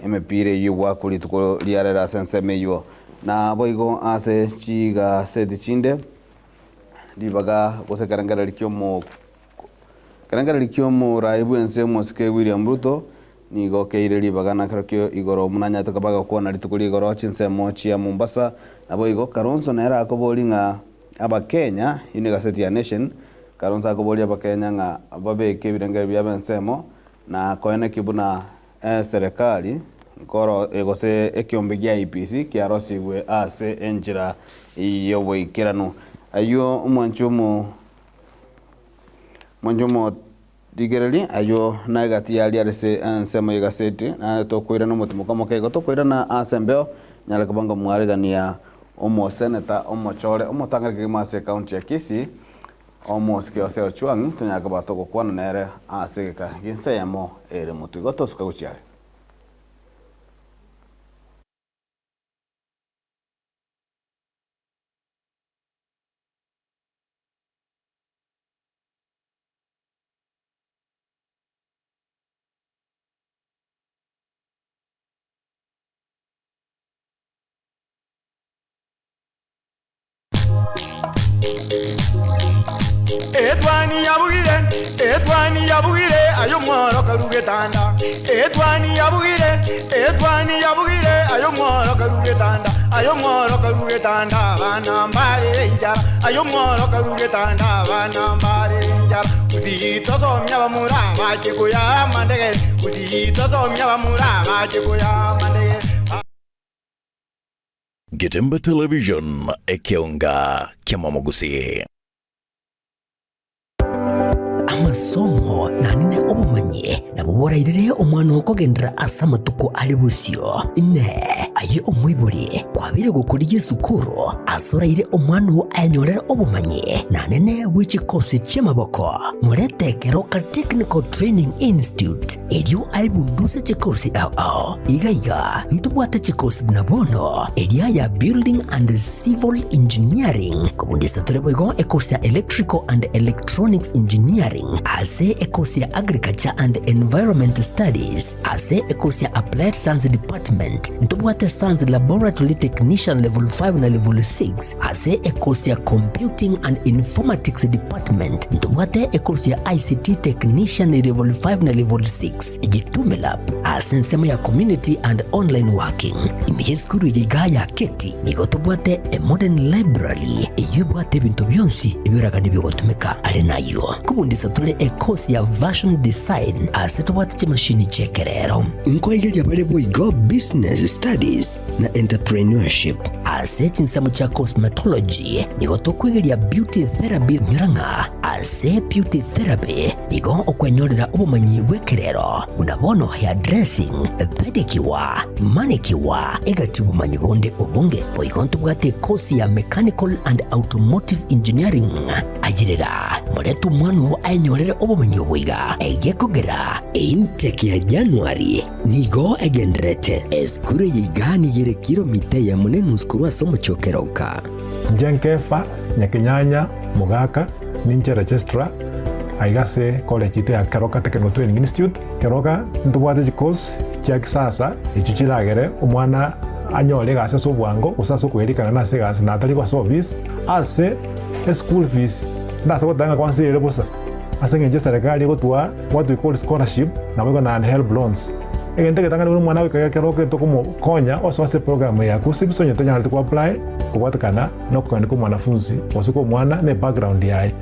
empire yuwa kulituko liarera senseme yo na boigo ase chiga seti chinde dibaga gose karangara likiomo raibu ensemo ske William Ruto nigo keire libaga na krakyo igoro munanya tokabaga kuona litukuli igoro chinsemo chia Mombasa na boigo Karonso nera akobolinga aba Kenya iniga seti ya nation Karonso akoboli aba Kenya nga babe kebirengere bya bensemo na koene kibuna serikali nkoro egose ekiombe gya IPC kiarosibwe ase enjira iyo ikirano ayo mwanchumo digereli ayo nagati yali arese nsemo yegaseti na tokwira no mutimo kama kego tokwira na asembeo nyala kabanga mwaregania omo senator omo chore omo tangare mase county ya Kisii omo sikio seo chuang tunyaka batoko kwana nere aseka ginsemo ere mutu goto suka uchiare Etwani yabugire ayo mworo karugetanda Etwani yabugire ayo mworo karugetanda ayo mworo karuge tanda bana mbale njara ayo mworo karuge tanda bana mbale njara uzito somya bamura baje kuya mandege uzito somya bamura baje kuya mandege. Getemba Television ekionga kiamamogusi. Amasomo nanine obumanye nabuborairire omwana okogendera asamatuko ali busio ne aye omwibuli kwabire gukuri Yesukuru asoraire omwana anyorera obumanye nanene bw'ekikosi ky'amaboko murete Keroka Technical Training Institute elio aibunduse ekikosi ao igaya ntubwate ekikosi bunabono elia ya Building and Civil Engineering kubundisa tureboigo ekosi ya Electrical and Electronics Engineering ase ekosi ya Agriculture and Environment Studies ase ekosi ya Applied Science Department ntubwate Science Laboratory Technician level 5 na level 6 ase ekosi ya Computing and Informatics Department ntubwate ekosi ya ICT Technician level 5 na level 6 igitumela ase nsema ya Community and Online Working imiyeskuru yigaya keti nigotubwate a modern library iyubwate bintu byonsi ibiraga nibigotumeka ali nayo kubundisa tule ekosi ya version design ase tubwate chimashini chekerero inkoigelia bale boigo business studies na entrepreneurship ase chinsamo cha cosmetology nigoto kwigelia beauty therapy miranga ase beauty therapy nigo okwenyorera ubumanyi bwekerero unabono hair dressing pedicure manicure egati ubumanyi bonde obunge boigonto bwate kosi ya mechanical and automotive engineering agirira muretu mwanu anyorera ubumanyi bwiga egekugera intake ya January nigo egendrete eskure yigani yere kilomita ya munenu skuru asomo chokeroka Jenkefa nyakinyanya mugaka ninche registrar aigase college ite ya Keroka Technical Training Institute Keroka ntubwate chikosi kya kisasa ichuchiragere omwana anyole gase sobwango usaso kwerikana nase gase natali kwa service ase school fees ndasa kotanga kwansi ere busa ase ngenje serikali gotwa what we call scholarship na wego na help loans egente ketanga ni mwana wika Keroka to como konya oso ase program ya kusibisonyo tanya alikuwa apply kubatakana no kwandika mwanafunzi osiko mwana ne background yae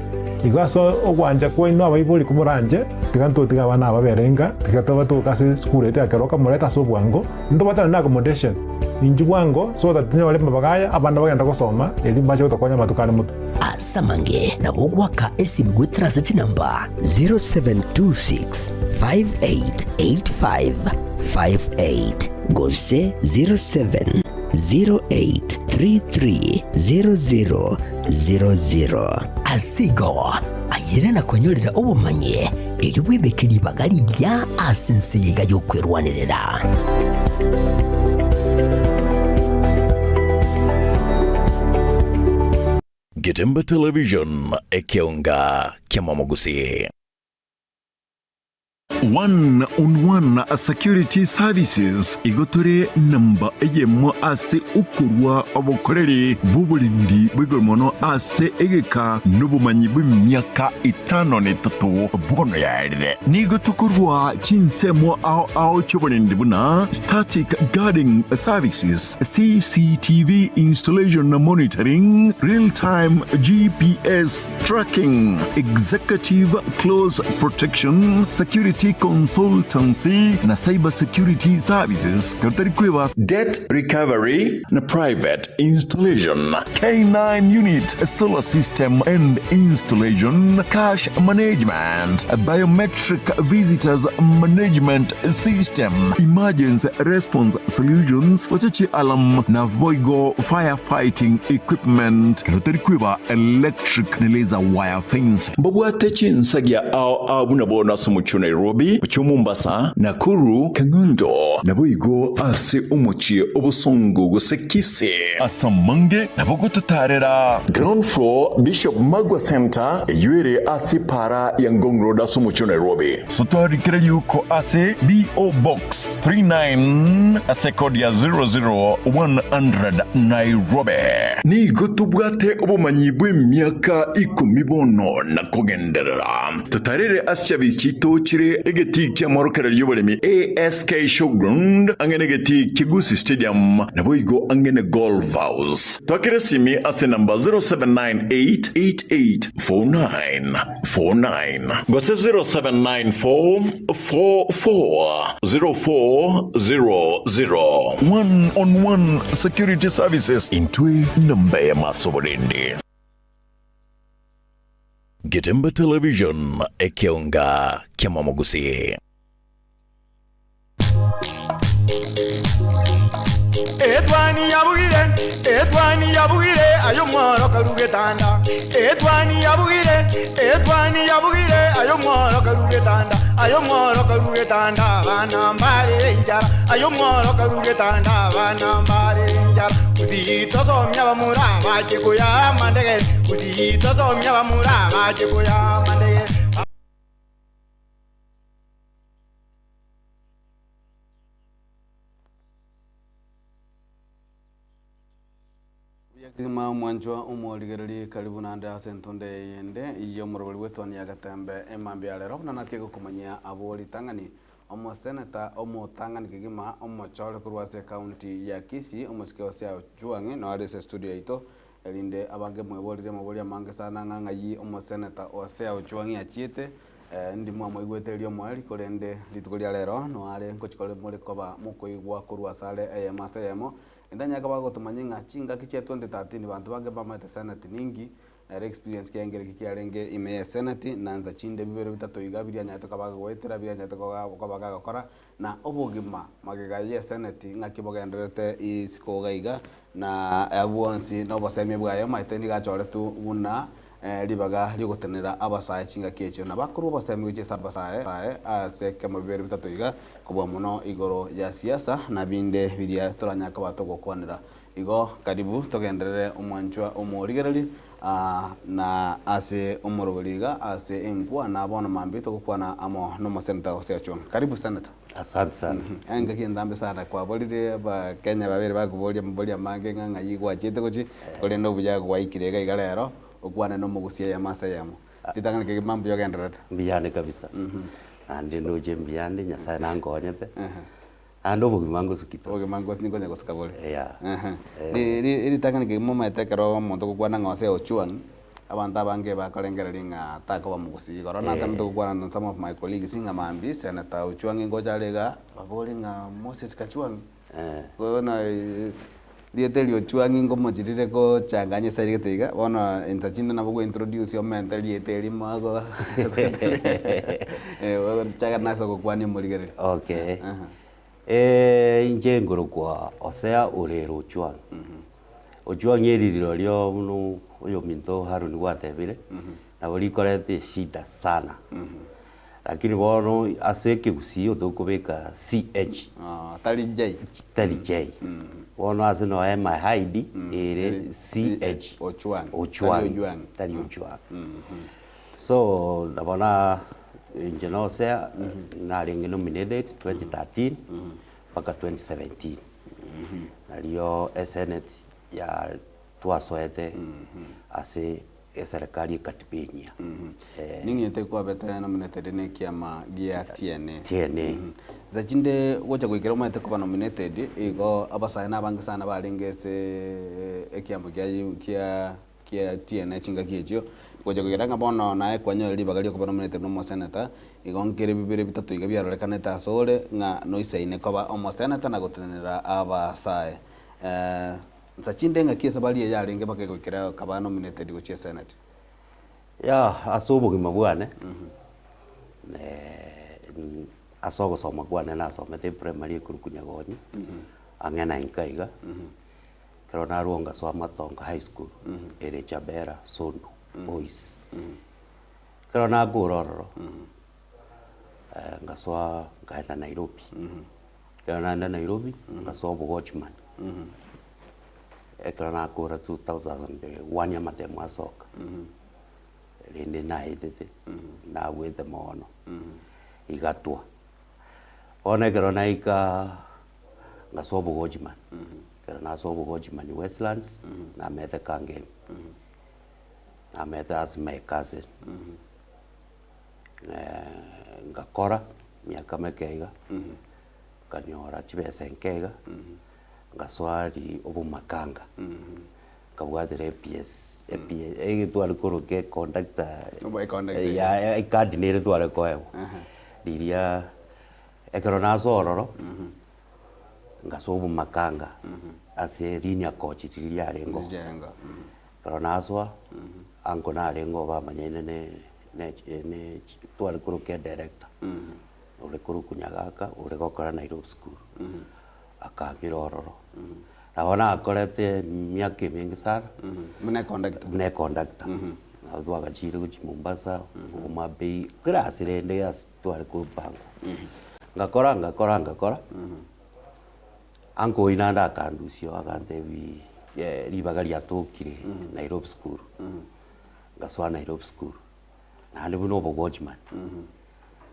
igaso ogwanja koino abaibuli kumuranje tiganto tiga bana ababerenga tigataba to kase school ete Keroka mureta so bwango ndo batana na accommodation ninji bwango so that tinyo wale mabagaya abana bagenda kusoma eli mbaje utakonya matukane mutu asamange na bogwaka esimu gwetrase chinamba 0726588558 gose 0708330000 asigo ayirena konyorera obumanye eli webekeri bagali lya asense yiga yokwerwanirira Getemba Television ekionga kiamamogusi. One-on-one security services igotore namba eyemo ase ukurwa abokorere bubulindi bwigormono ase egeka nubumanyi bw'imyaka 53 bono yaire nigotukurwa chinsemo ao chobulindi buna static guarding services CCTV installation and monitoring real-time GPS tracking executive close protection security consultancy na cyber security services katari kweva debt recovery na private installation K9 unit solar system and installation cash management biometric visitors management system emergency response solutions wachachi alam na voigo firefighting equipment katari kweva electric laser wire fence mbobwate chinsagia ao abunabona sumuchu Nairobi Mombasa, Nakuru, Kangundo, Naboigo, ase umuchie obusongo gusekise asamange nabogotutarera ground floor Bishop Magwa Center yuere ase para ya Ngong Road asumucho Nairobi sotari kirayuko ase BO Box 39 ase kodi ya 00100 Nairobi ni gotubwate obumanyi bw'emyaka 10 bono na kugenderera tutarere asya bichito chire egeti kya morokera lyobolemi ASK Showground angene geti Kigusi Stadium na boigo angene Golf House twakire simi ase namba 0798884949 gose 0794440400 one-on-one security services intwe namba ya masobolende. Getemba Television ekionga kya Mwamogusi. Etwani yabugire ayo mworo karugetanda. Etwani yabugire ayo mworo karugetanda. Ayo mworo karugetanda bana mbale njara. Ayo mworo karugetanda bana mbale njara. Uzito somya bamura baje kuya mandege. Uzito somya bamura baje kuya mandege. Kima mwanjwa umoligereri karibu na nda sentonde yende iyo murobali wetu ni agatembe emambi ya lero na natego kumanya aboli tangani omo senata omo tangani kigima omo chole kurwase county ya Kisii omo sikeo sia juange no alese studio ito elinde abange mweboli maboli amange sana nganga yi omo senata o sia juange achiete ndi mwa igwete lyo mwali kolende litukuli ya lero no ale nkochikole mole koba mukoigwa kurwasale master yemo endanya kabago tumanyinga chinga kiche 2013 bantu bange bamate senate ningi experience kyengere kikyarenge ime senate nanza chinde bibero bitatu igabiri anya tokabago wetera byanya tokabaga gakora na obugima magigaye senate ngakibogenderete isikogaiga na abonsi no baseme bwayo maiteni gachore tu una libaga lyogotenera abasaye chinga kiche na bakuru baseme giche sabasaye ase kama bibero bitatu iga kubwa muno igoro ya siasa na binde biria turanyaka batogo kwanira igo karibu togenderere umwanchwa umurigereri na ase umurubiriga ase enkwa na bona mambito kukwana amo no senata osecho karibu senator. Asante sana. Anga kindambe sana kwa bolire ba Kenya babere bakubolia mbolia mange nganga yigwa chete kuchi kolendo buja kwa ikirega igalero ukwana no mugusia ya masa yamo titangana ke mambo yogenderete mbiyane kabisa andi no je mbiyane nyasaye nangonyete ando bugimango sukito bugimango singo nyako sakabole iri tangana ke mama etekero monto kukwana ngose ochuan abanta bange bakalengera linga tako bamugusi korona tanto kukwana some of my colleagues singa mambi senata ochuan ngojalega baboli nga Moses Kachuang kona liete ochuang ngomo chirire ko changanye sari ketega bona entachinda na bugo introduce yo mental liete limago chaga naso kukwani muligere. Okay. Inje ngoro kwa osea urero ochuang ochuang yeririro lyo no oyo minto Haruni gwatebire na boli korete shida sana lakini bono ase Kigusi otokobeka CH tali J bono ase no my hide ere CH ochuang tali ochuang so nabona injenose na ringi nominated 2013 mpaka 2017 nalio Senate ya tuasoete ase serikali katipenya ningi ete kwa beta nominated ne kiama gia TNA za jinde woja kwikira mwa ete kwa nominated igo abasana nabange sana balengese ekiambo kia TNA chinga kiechio woja kwikira ngabono nae kwanyo libagali kwa nominated no senator igo ngere bibere bitatu igabyaro lekaneta sole nga noiseine kwa omo senator na gotenera abasae Mtachinde nga kiesa bali ya ringe bake kwikira kaba nominated go chia senate ya asobo gimabwane asogo soma gwane na soma te primary kurukunya goni angena inkaiga pero na ruonga so matonga high school ere Chabera Sondu boys pero na gororo ngaswa ngaenda Nairobi pero na Nairobi ngaswa Watchman ekrana kora 2001 ya matemo asoka rinde na edete na wete mono igatua ona krana ika ngasobo Watchman krana sobo Watchman Westlands na mete kange na mete as my cousin nga ngakora miaka mekeiga nganyora chibesa nkeiga ngaswari obumakanga ngabwatire APS twari kuruke conductor ya ikadinire twari koewa diria ekero nasororo ngaso obumakanga ase linia coach diria arengo kero naswa anko narengo bamanyene ne twari kuruke director ule kuru kunyagaka ule gokora Nairobi school akagira ororo abona akorete miaka mingi sana mune conductor adwaga chiri kuchi Mombasa umabei grasi rende yas twari ku bango ngakora anko inanda akandusio akandebi libagari atokire Nairobi school ngaswa Nairobi school na ndi buno watchman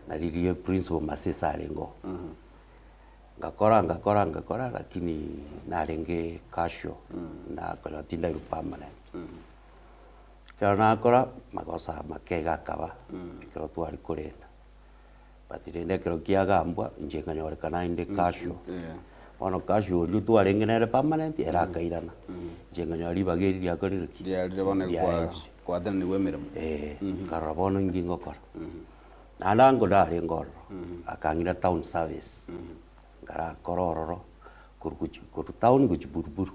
na liliye principal masesa alengo ngakora lakini narenge kasho na kola tinda permanent kero nakora magosa makega kaba kero twari kurenda batirende kero kiagambwa nje kanyorekana inde kasho ono kasho yu twarenge nere permanent era kairana nje nganyari bageri yakorire ya bone kwa dani wemeremo karabono ngingo kora nalango dare ngoro akangira town service ngara korororo kuru town kuchiburuburu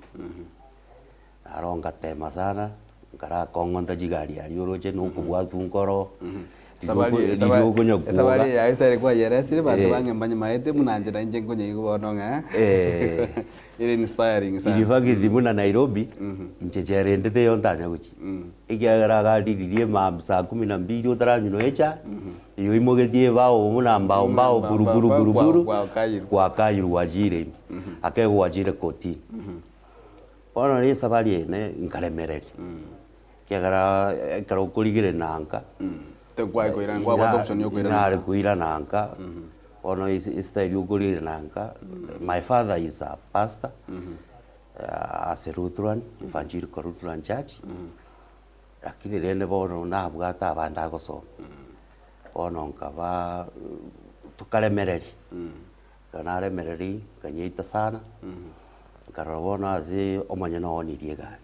aronga tema sana ngara kongonda jigari arioroje nokubwatu ngoro sabari ya istari kwa yerasire bantu bange mbanye maete munanjira nje ngonye ikubononga iri inspiring sana ilivagi limuna Nairobi nchejere ndete yontanya kuchi ikiagara gadirie saa 12 utaranyuno echa iyo imogetie bao muna mbao buruburu kwa Kairu wajire akego wajire koti ono ni sabari ene nkalemereri kiagara karo kuligire nanka tekwa ikoira ngwa adoption yo kuira nanka ono istyle ukulire nanka. My father is a pastor as a Lutheran Evangelical Lutheran Church lakini rende bono nabwata abanda gosoma ono nkaba tukalemereri kanaremereri kanyita sana karabona azi omanyana onirie gari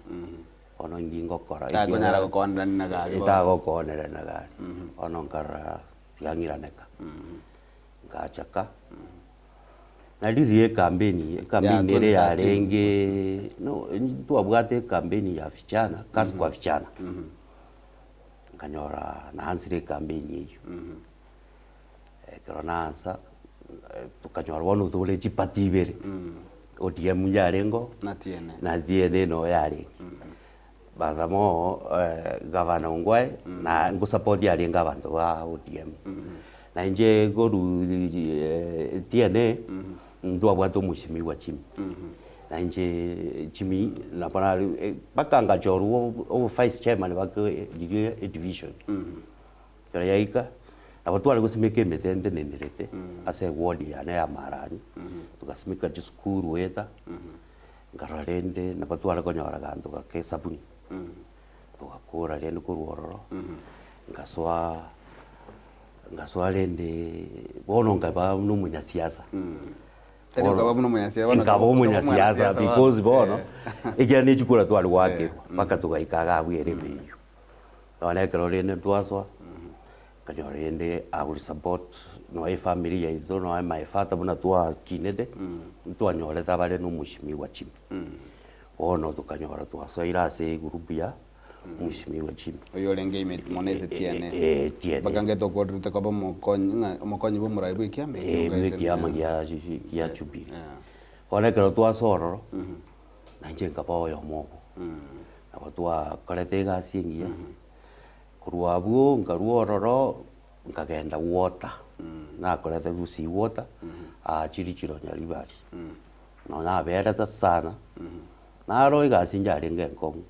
ono ngingo kora takonyara gukondera na gari itagokondera na gari ono nkara yangiraneka ngachaka nalirie kampeni ile ya renge no tuabwate kampeni ya vijana kazi kwa vijana nganyora naanzire kampeni hiyo Keronansa tukanyora wonu tole chipatibere ODM yarengo na tiene no yare badamo gavana Ongwae na ngusupport yarenga abantu ba ODM na nje goru tiene ndo abwato mushimi wa chimi na nje chimi na pana bakanga joru o vice chairman ba division kaya yaika abatu wale kusimike metende nenirete ase ward ya marani tukasimika diskuru weta ngararende na batu wale konyora gandu ka sabuni tukakura rende kuruororo ngaswa rende bono ngaba numunya siasa ngabo munya siasa because bono ejani chukura twali wake paka tukaikaga abwere meyo wale karolene twaswa kanyorende I will support no family ya ito no my father buna tua kinede tua nyore tabale no mushimi wa chimi ono tukanyora twaswa irase group ya mushimi wa chimi oyo lenge imit monese tiene bakange to kodru te kobo mokonyi bo murai bwi kiambe kiama ya chubiri ole kero twasoro na njenga boyo mobo abatua kaletega singia kuruabu ngaruororo ngagenda water na kolete gusi water chirichiro nyaribari no na berata sana na roi gasinjari ngengong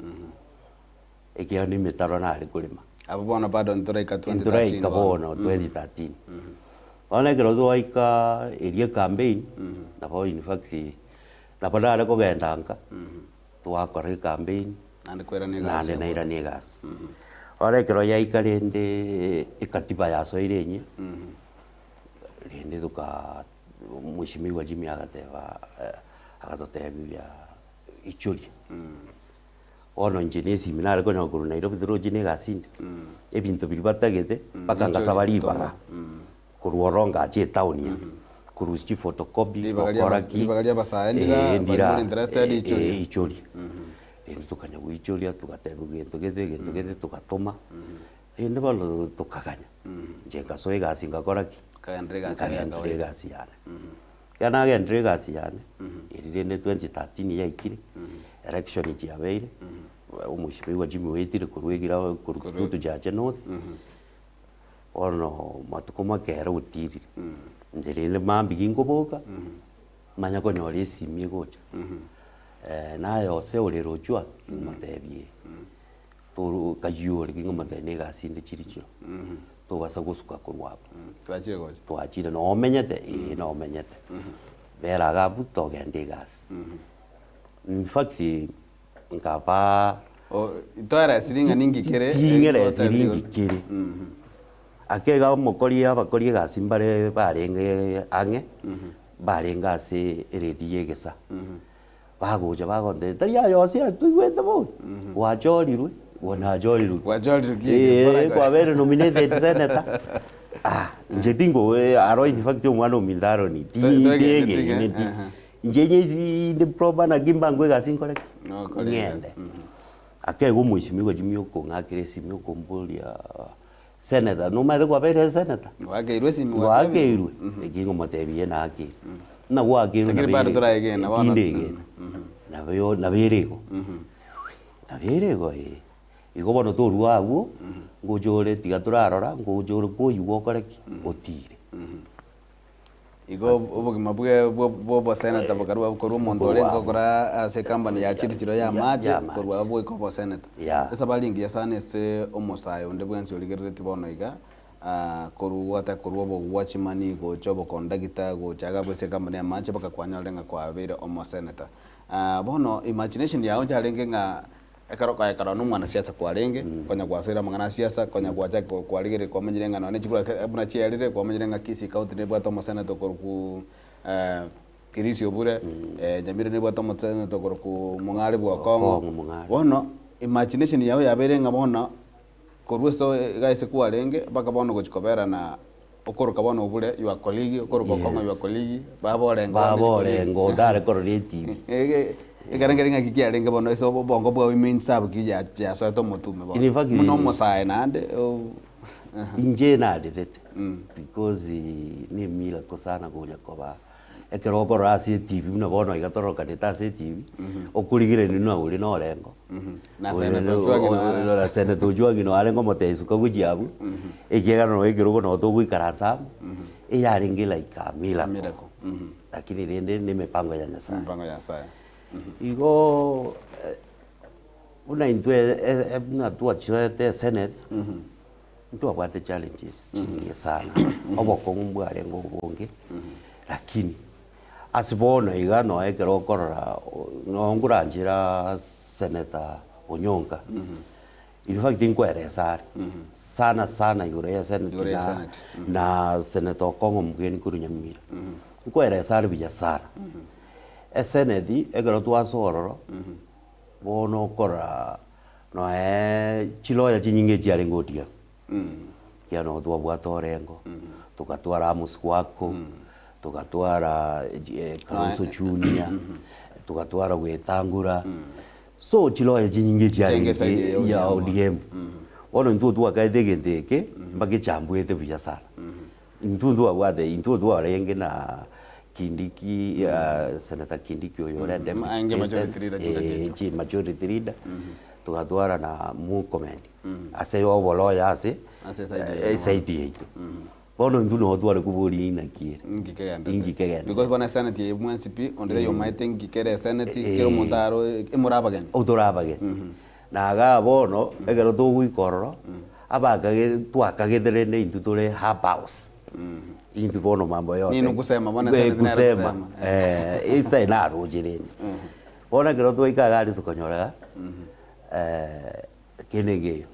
ekyo ni mitaro na ali kulima abo bona bado ntoraika 2013 ntoraika bona 2013 ona kero doika area campaign na bo in fact na bada ko gendanga twakora campaign ande kwera negas ande naira negas ora kero yaikarende ikatiba yaso irenye rindi tuka mwishimiwa Jimmy agateba agatotebia ichuri ono njini seminari konya kuru Nairobi thuro jini gasindi ebintu bilibatagete bakanga sabari baga kuruoronga je town ya kuruski photocopy bakoraki ndira interested ichuri indi tukanya wichoria tugatebuge tugete tukatoma indi balo tukaganya njenga soe gasi ngakoraki kagendre gasi yana yana gendre gasi yana irinde 2013 yaikire election yabeire umushimiwa Jimmy wetire kurwegira kurututu jaje north ono matukoma kera utiri ndirinde mambi gingoboka manya ko nyori simie gocha nayo se olero chwa matebie turu kayuri kingo matene gasinde chirichiro to basa gusuka kurwabo twachire gocha twachire no menyete no menyete bera gabuto gende gas in fact ngaba itwara siringa ningi kere tingere siringi kere akega mokoria bakorie gasimbare barenge ange barenga se erediye gesa bagoja bagonde taria yose tuigwete bo wajorirwe wanajorirwe kwa bere nominated senator nje tingo aro in fact umwana umindaro ni tege ni njenye zi de proba na gimba ngwe gasinkore ngende akego mwishimiwa Jimmy ko ngakire simyo kombolia senator no matter kwa bere senator wageirwe simyo wageirwe egingo motebie na akiri na wageirwe na bere turagena wana na berego igo bono torwa agu ngujore tiga turarora ngujore kuyugo koreki otire igo ubugima bwo senator bakaruwa korwa mondore ngokora se company ya chirichiro ya maje korwa bwo ko senator esa balingi ya sana se omosayo nde bwensi oligerete bono iga korwa ta korwa bo watchman go chobo kondagita go chaga bwe se company ya maje bakakwanya lenga kwa bere omo senator bono imagination yao jalenge nga ekaro no mwana siasa kwa renge konya kwa sera mangana siasa konya kwa chake kwa rigere kwa menyenga no ne chibura abuna chiarire kwa menyenga kisi county ne bwa tomo senator ku kirisi obure jamire ne bwa tomo senator ku mungare bwa kongo bono imagination yao yaberenga bono korwesto gaise kwa renge baka bono gochikobera na okoroka bono obure your colleague okoroka kongo your colleague baborengo dare kororeti Ikarenga kikia renga bono eso bongo bwa women sub kija ya so to motume bono muno mosae nande inje na direte because ni mila kosana gonya koba ekero okora ase TV na bono igatoroka deta ase TV okurigire ni no uri no rengo na senator Jwagi no arengo motesu ko gujiabu ekega no ekero no to guikarasa eyaringila ikamila lakini rende ni mipango ya Nyasaye igo una intwe na tua chwete senate ndio apate challenges chini sana oboko ngumbware ngobonge lakini asibono igano ekero korora no nguranjira senator Onyonga in fact inkwere sana igure ya senator na senator Kongo mgeni kurunyamira inkwere sare bija sana esenedi egero twasororo bono kora no chiloya chinyinge chiare ngotia ya no twabwatorengo tukatwara muskwako tukatwara Karuso Junior tukatwara Wetangura so chiloya chinyinge chiare ya ODM bono ntu twakaidegedeke mbage chambwete biyasara ntu abwate ntu arenge na Kindiki senator Kindiki oyore majority leader tukatwara na mu comment ase obolo ya ase SID bono nduno tware kuburi na kiere ingikegenda because bona senate ye MNCP onde yo might ngikere senate kero mundaro emurabagen na ga bono egero tuguikororo abakage twakagetherne intutore hub house intu bono mambo yote nino kusema bona kusema ista ina rojireni bona kero to ikagari tukonyora kenege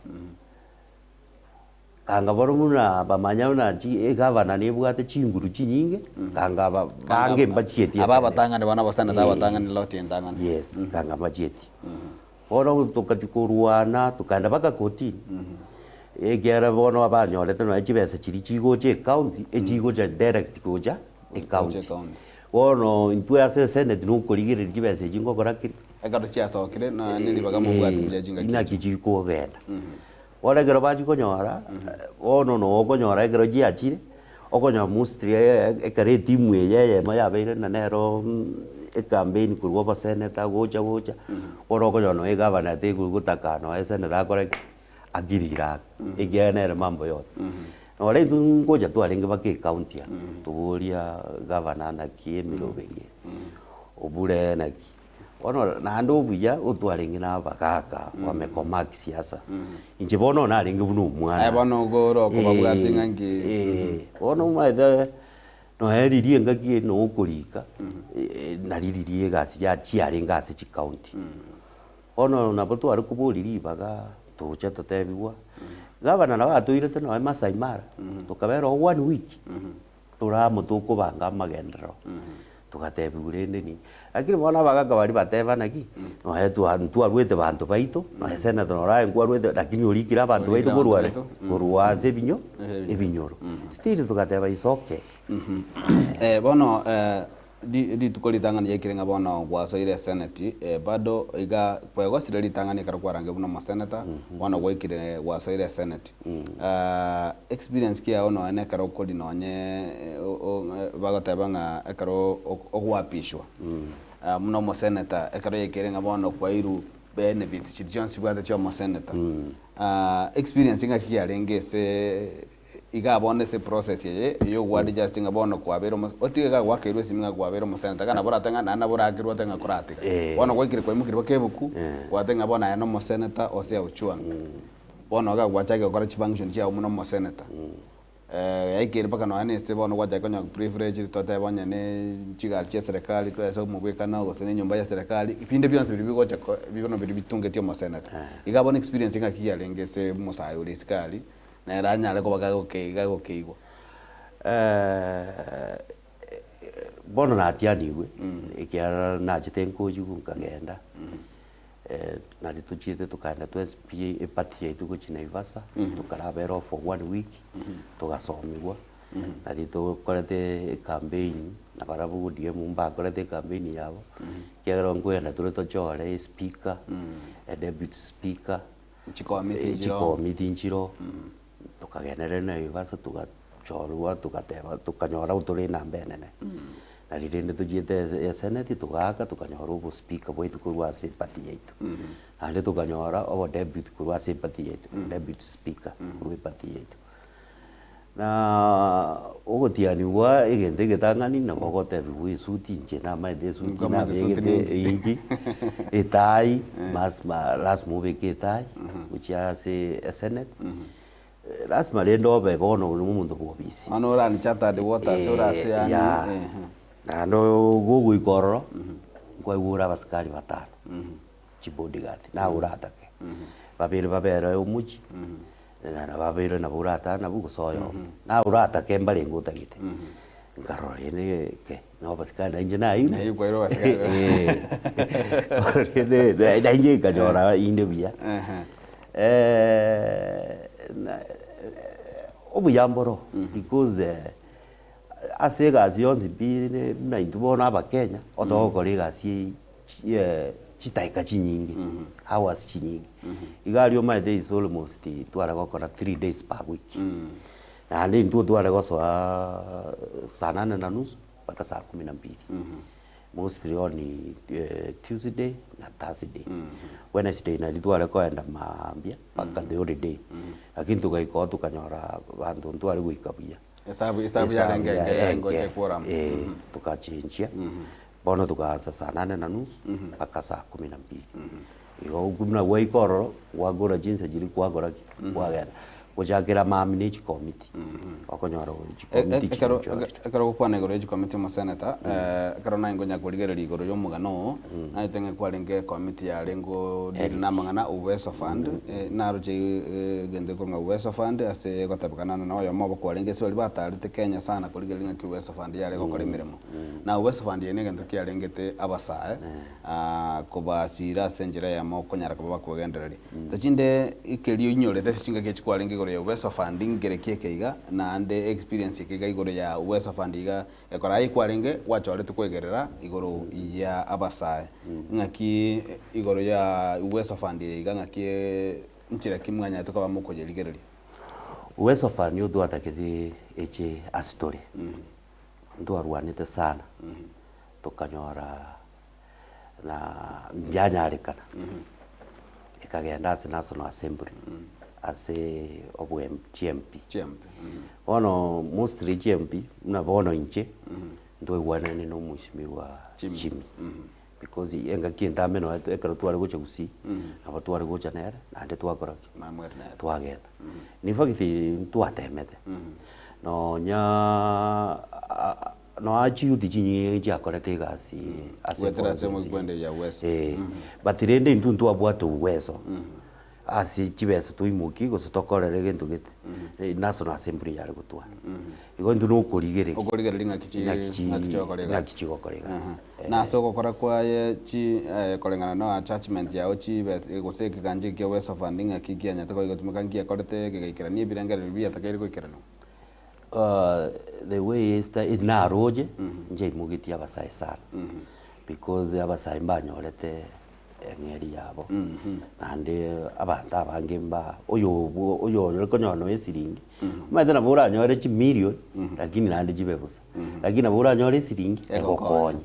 kanga boromuna bamanya una chi gavana ne bwate chinguru chinyinge kanga bange mbachieti aba batangane bana basana batangane loti ndangane yes kanga machieti bono tukachukuruana tukaenda baka kotini egera bono abanyorete no echibesa chiri chigo che county echigo cha direct goja e county bono intwe ase senate no kurigire chibesa chingo korakiri egaro chia sokire na nini baga mubwati jajinga ina kichiko genda ora gero baji konyora bono no konyora gero ji achire okonya mustri ekare timu yeye maya beire na nero e campaign kurwa ba senate goja oro okonya no e governor te gutaka no e senate akore agirira igenere mambo yote no le ngoja tu alinge bake county tuburia governor na kiemiro bege obure na ki ono na ndo buya utwalinge na bakaka wamekoma kisiasa inje bono na alinge bunu mwana bono goro ko babwati ngangi ono maida no heriri ngaki no kurika na riririe gasi ya chiari ngasi chi county ono na botu ari kubuliri baga tucha tutebiwa gavana na watuire teno Masai Mara tukabero 1 week turamo tukubanga magendero tukatebiure ndini lakini bona bagaga bari batebana ki no hetu antu arwete bantu baito no hesena tonora ngwa arwete lakini urikira bantu baito burwa zebinyo ebinyoro still tukateba isoke bono di tukolitangana yekirenga bono gwaso ile senate bado iga kwego sire litangana karukwarange buno mo senator bono gwekire gwaso ile senate experience kia ono ene karukoli nonye bagotebanga ekaro ogwapishwa muno mo senator ekaro yekirenga bono kwairu benefit chijonsi bwate cho mo senator experience inga kia rengese iga bonde se process ye yo gwadi justing abono kwa bero otiga gwa keru siminga kwa bero mosenta kana bora tanga na bora kirwa tanga kuratika bono kwa kire kwa mukire kebuku kwa tanga bona ya no moseneta ose uchwa bono ga gwa chake kwa function chia muno moseneta yaikire paka no ane se bono kwa chake nya privilege tote bonya ne chiga chia serikali kwa so mubweka na go sene nyumba ya serikali ipinde byonse biri bigo chako bibono biri bitungetie moseneta iga bona experience nga kia lengese mosayo serikali na eranya le ko bagago keigwa bono na atianiwe ikiara na jitenko yugu kagenda na lituchite tukaenda tu SPA epati yetu ku Naivasha tukarabero for 1 week tugasomirwa na lito korete campaign na barabu die mumba korete campaign yabo kiagero ngwenda tureto chore speaker deputy speaker chikomiti njiro tukagenere na Naivasha tukachorwa tukateba tukanyora uturi na mbenene na ririnde tujite ya senate tukaka tukanyora ubu speaker bwetu kurwa sympathy yetu ande tukanyora obo deputy kurwa sympathy yetu deputy speaker kurwa sympathy yetu na ogotianiwa egente getangani na gogotebi wi suti nje na maide suti na begete ingi etai masma last movie ketai which is a senate lazima lendo be bono umuntu bobisi ano rani chata de water sura se yani ando gugu ikoro kwa ura baskari batano chibodigati na uratake babiri babera umuchi na babiri na urata na bugo soyo na uratake mbali ngutagite ngarore ne ke no baskari inje na ine ayo kwa ro baskari ne da inje kajora inde bia obuyamboro because asegasi yonzi bire na indubona abakenya otogokora gasi chitaika chinyingi hours chinyingi igari my days almost twara gokora 3 days per week na ndi ndu twara gosoa saa 8:30 mpaka saa 12 mostly on Tuesday na Thursday Wednesday na litwara kwenda mambia mpaka the holiday lakini tukaiko tukanyora bantu ntwari gwikabia Hesabu ya ngenge ngoje quorum tukachinjia bono tukaanza saa 8:30 mpaka saa 12 igo kumna waikoro wagora jinsi jili kwagora kwagera gochakera maminage committee okonyora committee ekero gukwana igoro eji committee mo senator ekero na ngonya kurigereri igoro yo mugano na itenge kwarenge committee ya rengo diri na mangana uweso fund na roje gende kunga uweso fund ase gotabakana na yo mobo kwarenge so libatarite Kenya sana kurigereri nki uweso fund yare gukora imirimo na uweso fund yene gento kyarengete abasae kubasira senjira ya mo konyara kuba kugendereri tachinde ikelio inyorete singa kechikwarenge igoro ya uweso funding gerekie keiga na ande experience keiga igoro ya uweso fundiga ekora ikwarenge wachorete kwegerera igoro ya abasae ngaki igoro ya uweso fundiga ngaki nchira kimwanya tukaba mukojerigereri uweso fund yo duata kedi eche astori ndo arwanite sana tukanyora na njanyarikana ikagenda ase National Assembly ase obwem GMP ono mostly GMP na bono inche ndo igwanane no mushimiwa Jimmy because yenga kienda meno ekero twari gocha gusi aba twari gocha nere nande twakoraki twagenda ni fakiti twatemete no nya no achi uti chinyi jakorete gasi ase mo kwende ya weso batirende ntuntu abwato uweso asi chibeso tuimuki gosotokorere gento gete National Assembly yari gutwa igo ndu no ukorigereri ngakichi gokorega na so gokora kwa chi kolengana no attachment ya chi goseke kanje kyo weso funding akikianya to igotumika ngia korete gegeikera ni birengere bia takeri goikerano the way is that na roje nje mugiti abasai sana because abasai banyorete engeri yabo nande abantu abangimba oyo rekonyono esiringi mathana bora nyore chi million lakini nande jibebusa lakini bora nyore esiringi egokonya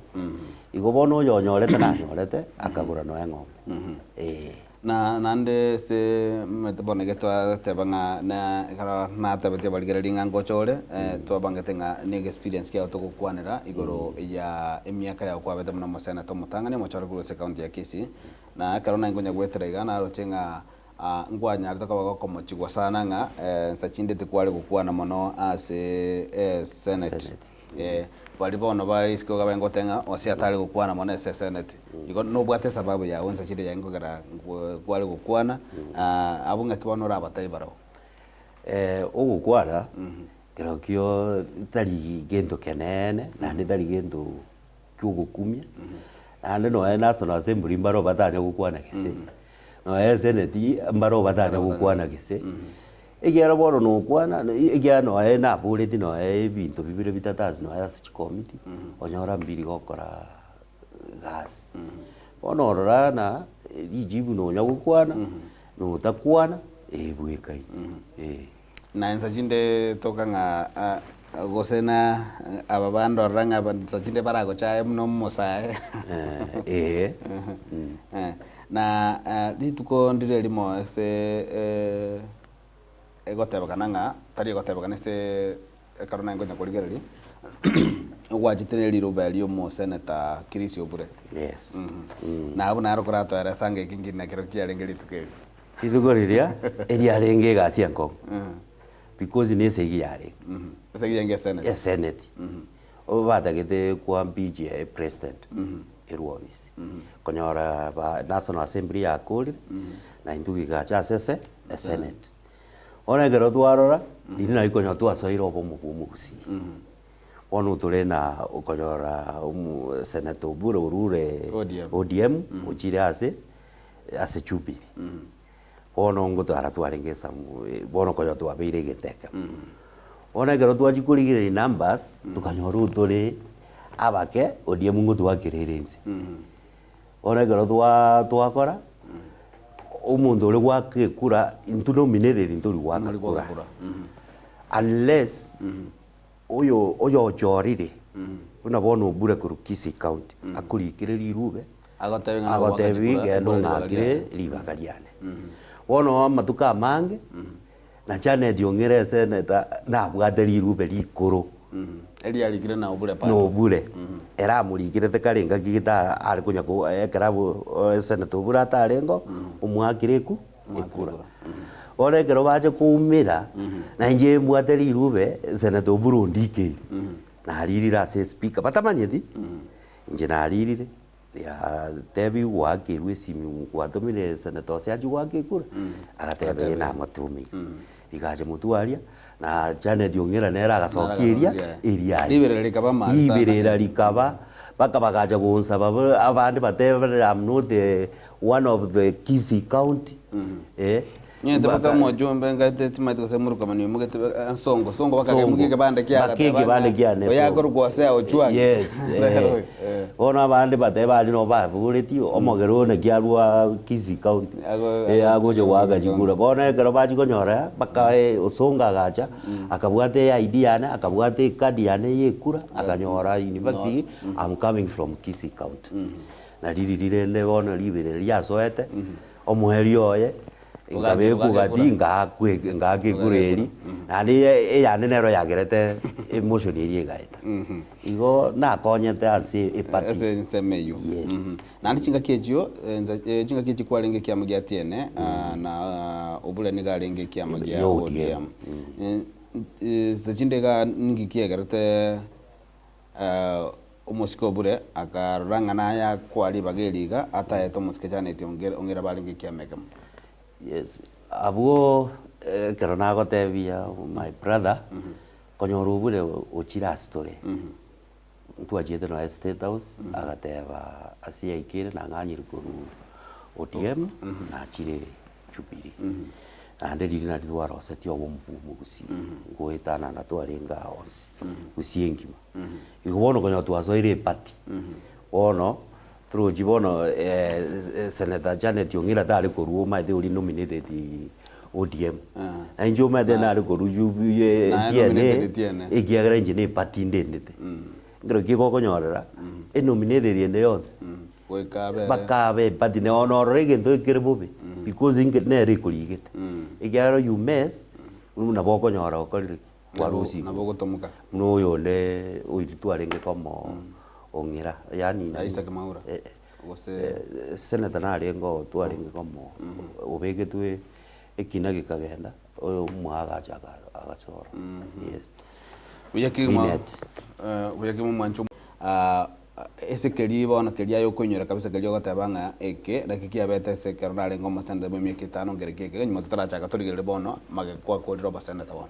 igo bono oyo nyorete na nyorete akagura no eng'ombe na nande se metebone getwa tebanga na kara na tebete baligereri ngango chore twabangete nga ni experience kya otokukwanira igoro ya emiaka ya kwa bete mna sena to mutangane mo chore ku se county ya Kisii na karo na ngonya gweterega na rochenga ngwanya aritoka bako mochigwa sana nga sachinde tikwali kukwana mono ase senate bali bono bali isko gabengo tenga osia tali kukwana mono ase senate iko no bwate sababu ya onza chide ya ngogera kwali kukwana abunga kibono rabatai baro ogukwana kero kyo tali gendo kenene na ndi tali gendo kyugukumya ande no National Assembly mbaro batanya gukwana kese no senate mbaro batanya gukwana kese egera boro no kwana egera no na buleti no bintu bibire bitatazi no as committee onyora mbiri gokora gas ono rana ijibu no nyagukwana no takwana bwekai na enza jinde toka nga gosena ababando ranga bansachinde barago cha mno mosae na dituko ndire limo se egotebakana nga tari egotebakana se karona ngonya kurigereri wajitene liro bali mo senator Kirisi Obure na abo naro kurato era sange kingi na kero kyarengeri tukeri idugoriria eri arenge gasi anko because ni segi yare segi yange senate senate obatagete kwa BGA president eruobisi konyora ba National Assembly ya kuri na indugi gacha sese senate ona gero twarora ndina ikonyo twasoira obo mugusi ono turena ukonyora senator Obure urure ODM uchire ase chupi ono ngoto aratwarengesa bono koyo twabeire geteka ona gero twajikurigire numbers tukanyora utore abake ODM ngoto wakirerense ona gero twakora omundu uri gwakekura into nominated into uri gwakekura unless oyo jorire una bono Obure kuru Kisii county akurikirira irube agotebi gendo ngakire libakariane bono matuka mange na chane diongere seneta na bwateri irube likuru eli alikire na Obure pa no Obure era murikire tekarenga gigita ari kunya ko ekarabu seneta Obure atarengo umwakireku ekura ore kero baje kuumira na nje mbwateri irube senator Burundi ke na haririra ase speaker batamanyeti nje na haririre ya tebi wake rwesimi kwatomire senator ase aji wake kura agatebe na matumi igaje mutuaria na Janet Ong'era nera agacokiria iria ibirira likaba baka bagaja kunsaba abandi batebe I'm not the one of the Kisii County nyete baka mojombe ngate timaito semuru kama ni mugete songo baka mugike bande kya ne oya gorwa se ochwa yes ona bande batebe ali no ba bureti omogero ne kyarwa Kisii County agoje waga jigura bona gero baji konyora baka osonga gacha akabwate ID yane akabwate card yane yekura akanyora university I'm coming from Kisii County na ririre le bona libere lya soete omuheri oye ngabe kugati ngake kureri nandi eyane nero yagerete emotion iri gaita igo na konyete ase epati ase nsemeyo nandi chinga kejio chinga keji kwalenge kya magia tiene na obule ni galenge kya magia ODM zachindega ngikie garete umusiko bure akarangana ya kwali bageliga atayeto musike cyane ongera balinge kya megam. Yes, abuo kerona gotebia my brother konyoru bure ochira story tuajete no State House agateba asia ikire na nganyiri kuru ODM na chire Jubilee ande dirina ditwaro seti obompu mugusi goetana na twarenga os usiengima igobono konyo twasoire party ono through jibono Senator Janet Ong'era tari koruo maithe uri nominated ODM anjo maithe nari koru TNA igiagera injine party ndendete ngero kiko konyorera nominated ende yonse bakabe party ne honore gento kirebobe because inge nere kuligete igiagera you mess una boko nyora okorire warusi na boko tomuka no yole oititu arenge komo Ong'era yani Isaac Maura Senator narengo twaringe komo obegetwe ekina gikagenda oyo mwaga jaga agachora yes uyaki mwancho ese keliba ona kelia yo konyora kabisa kelio gatabanga eke dakikia beta ese kerona rengo mastanda be mieke tano ngerekeke nyuma tutara chaka torigere bono mage kwa ko roba senator bono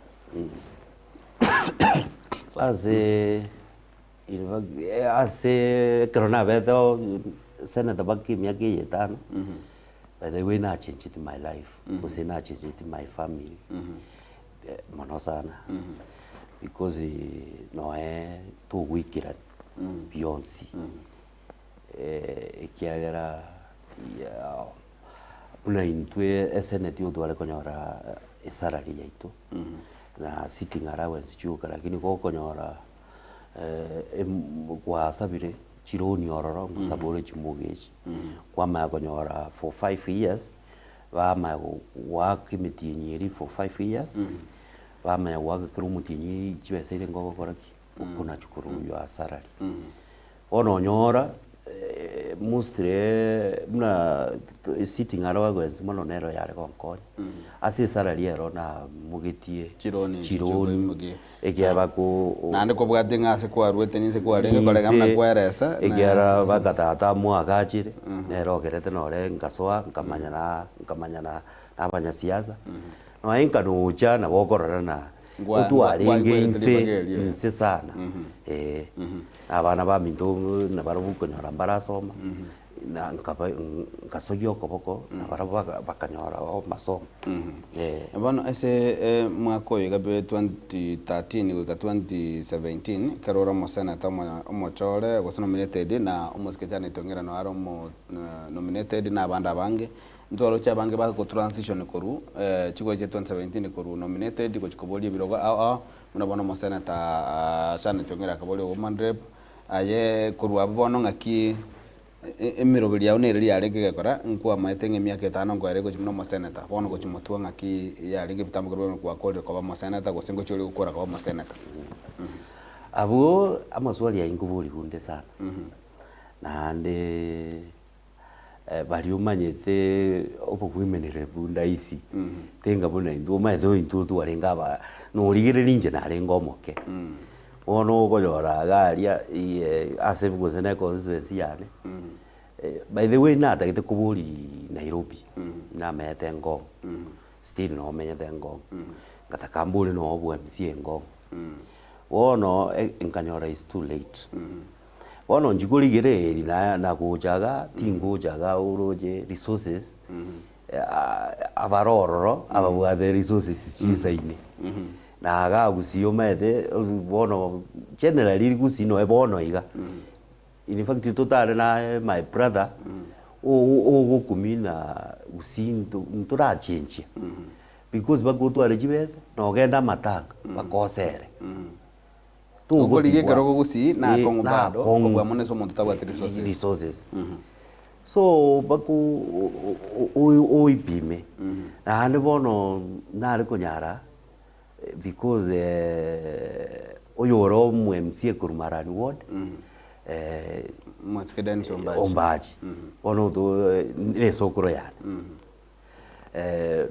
ase kerona beta senator baki miaka yetano by the way na change it in my life because na change it in my family mono sana because no to wikira Beyonce ekiagera ya una intwe senate udwale konyora salary yaitu na sitting allowance chuka lakini ko konyora kwa sabire chironi ororo musabore chimugechi kwa ma konyora for 5 years wa ma work mitinyeri for 5 years wa ma work krumutinyi chibesere ngoko koraki kuna chukuru yo salary ono nyora mustre mna sitting allowance mono nero yare konkoni asi salary ero na mugetie chironi ekiaba ko nande ko bwate ngase kwa ruete ninse kwa renge kolega mna kweresa ekiara bagatata mwaga chire nero gerete nore ngaswa nkamanyana abanya siasa no ainka no chana bokorana na utwarenge inse sana abana ba minto na barabuko nyora barasoma na nkasogyo koboko na barabuka bakanyora masomo bano ese mwako yigabe 2013 ga 2017 karora mo senator omochore go nominated na umusiketani tongera no aro mo nominated na abanda bange ndoro cha bange ba ko transition koru chiko je 2017 koru nominated ko chikoboli birogo muna bono mo senator Janet Ong'era kaboli woman rep aye koru abono ngaki emirobiri yawe nere yarege gekora nkwa maitenge miaka 5 ngo yarego chimno mo senator bono ko chimotwa ngaki yarege bitambo korwe kwa kole ko mo senator go singo chole ukora ko mo senator abo amaswali ya ingubuli hunde sana na ande bari umanyete obogwimenere bunda ici tenga buna indu maitho intu tu arenga ba no rigere ninje na arenga omoke ono goyora garia ase bugose na constituency yane by the way na tagite kuburi Nairobi na mete ngo still no menyete ngo ngata kamburi no obwe MC ngo wono enkanyora is too late wono njigurigere eri na kujaga tingujaga uroje resources abarororo ababwathe resources chisaine na aga gusio mete wono generally gusino ebono iga in fact totale na my brother o kumina gusinto ntura change because bagoto arejibeza no genda matanga bakosere Ukolige kero gusi na kongo bado kwa mone so muntu tabwa resources so baku o ipime na hande bono na ari kunyara because oyoro mu MC Kurumarani ward mwatsikadani ombaji ono to le sokoro yana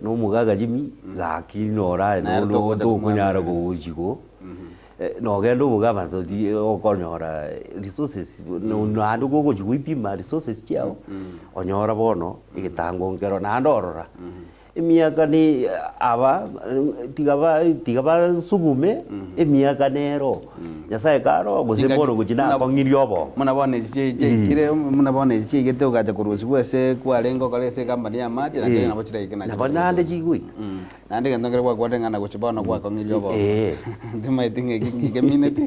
no mugaga jimi gakinora no to kunyara go ujigo no gendo bugaba to di okonyora resources no andu gogo jwipima resources chiao onyora bono igitango ngero na ndorora imiaka ni aba tigaba sugume imiaka nero nyasaye karo gusemboro gukina kongirio bo munabone kire munabone gete ugaje kurusi bwese kwarengo kalese kambani ya maji na kile nabochira ikina na banande jigwi nande ngandongere kwa kwatengana kuchibona kwa kongirio bo ndima itinge minute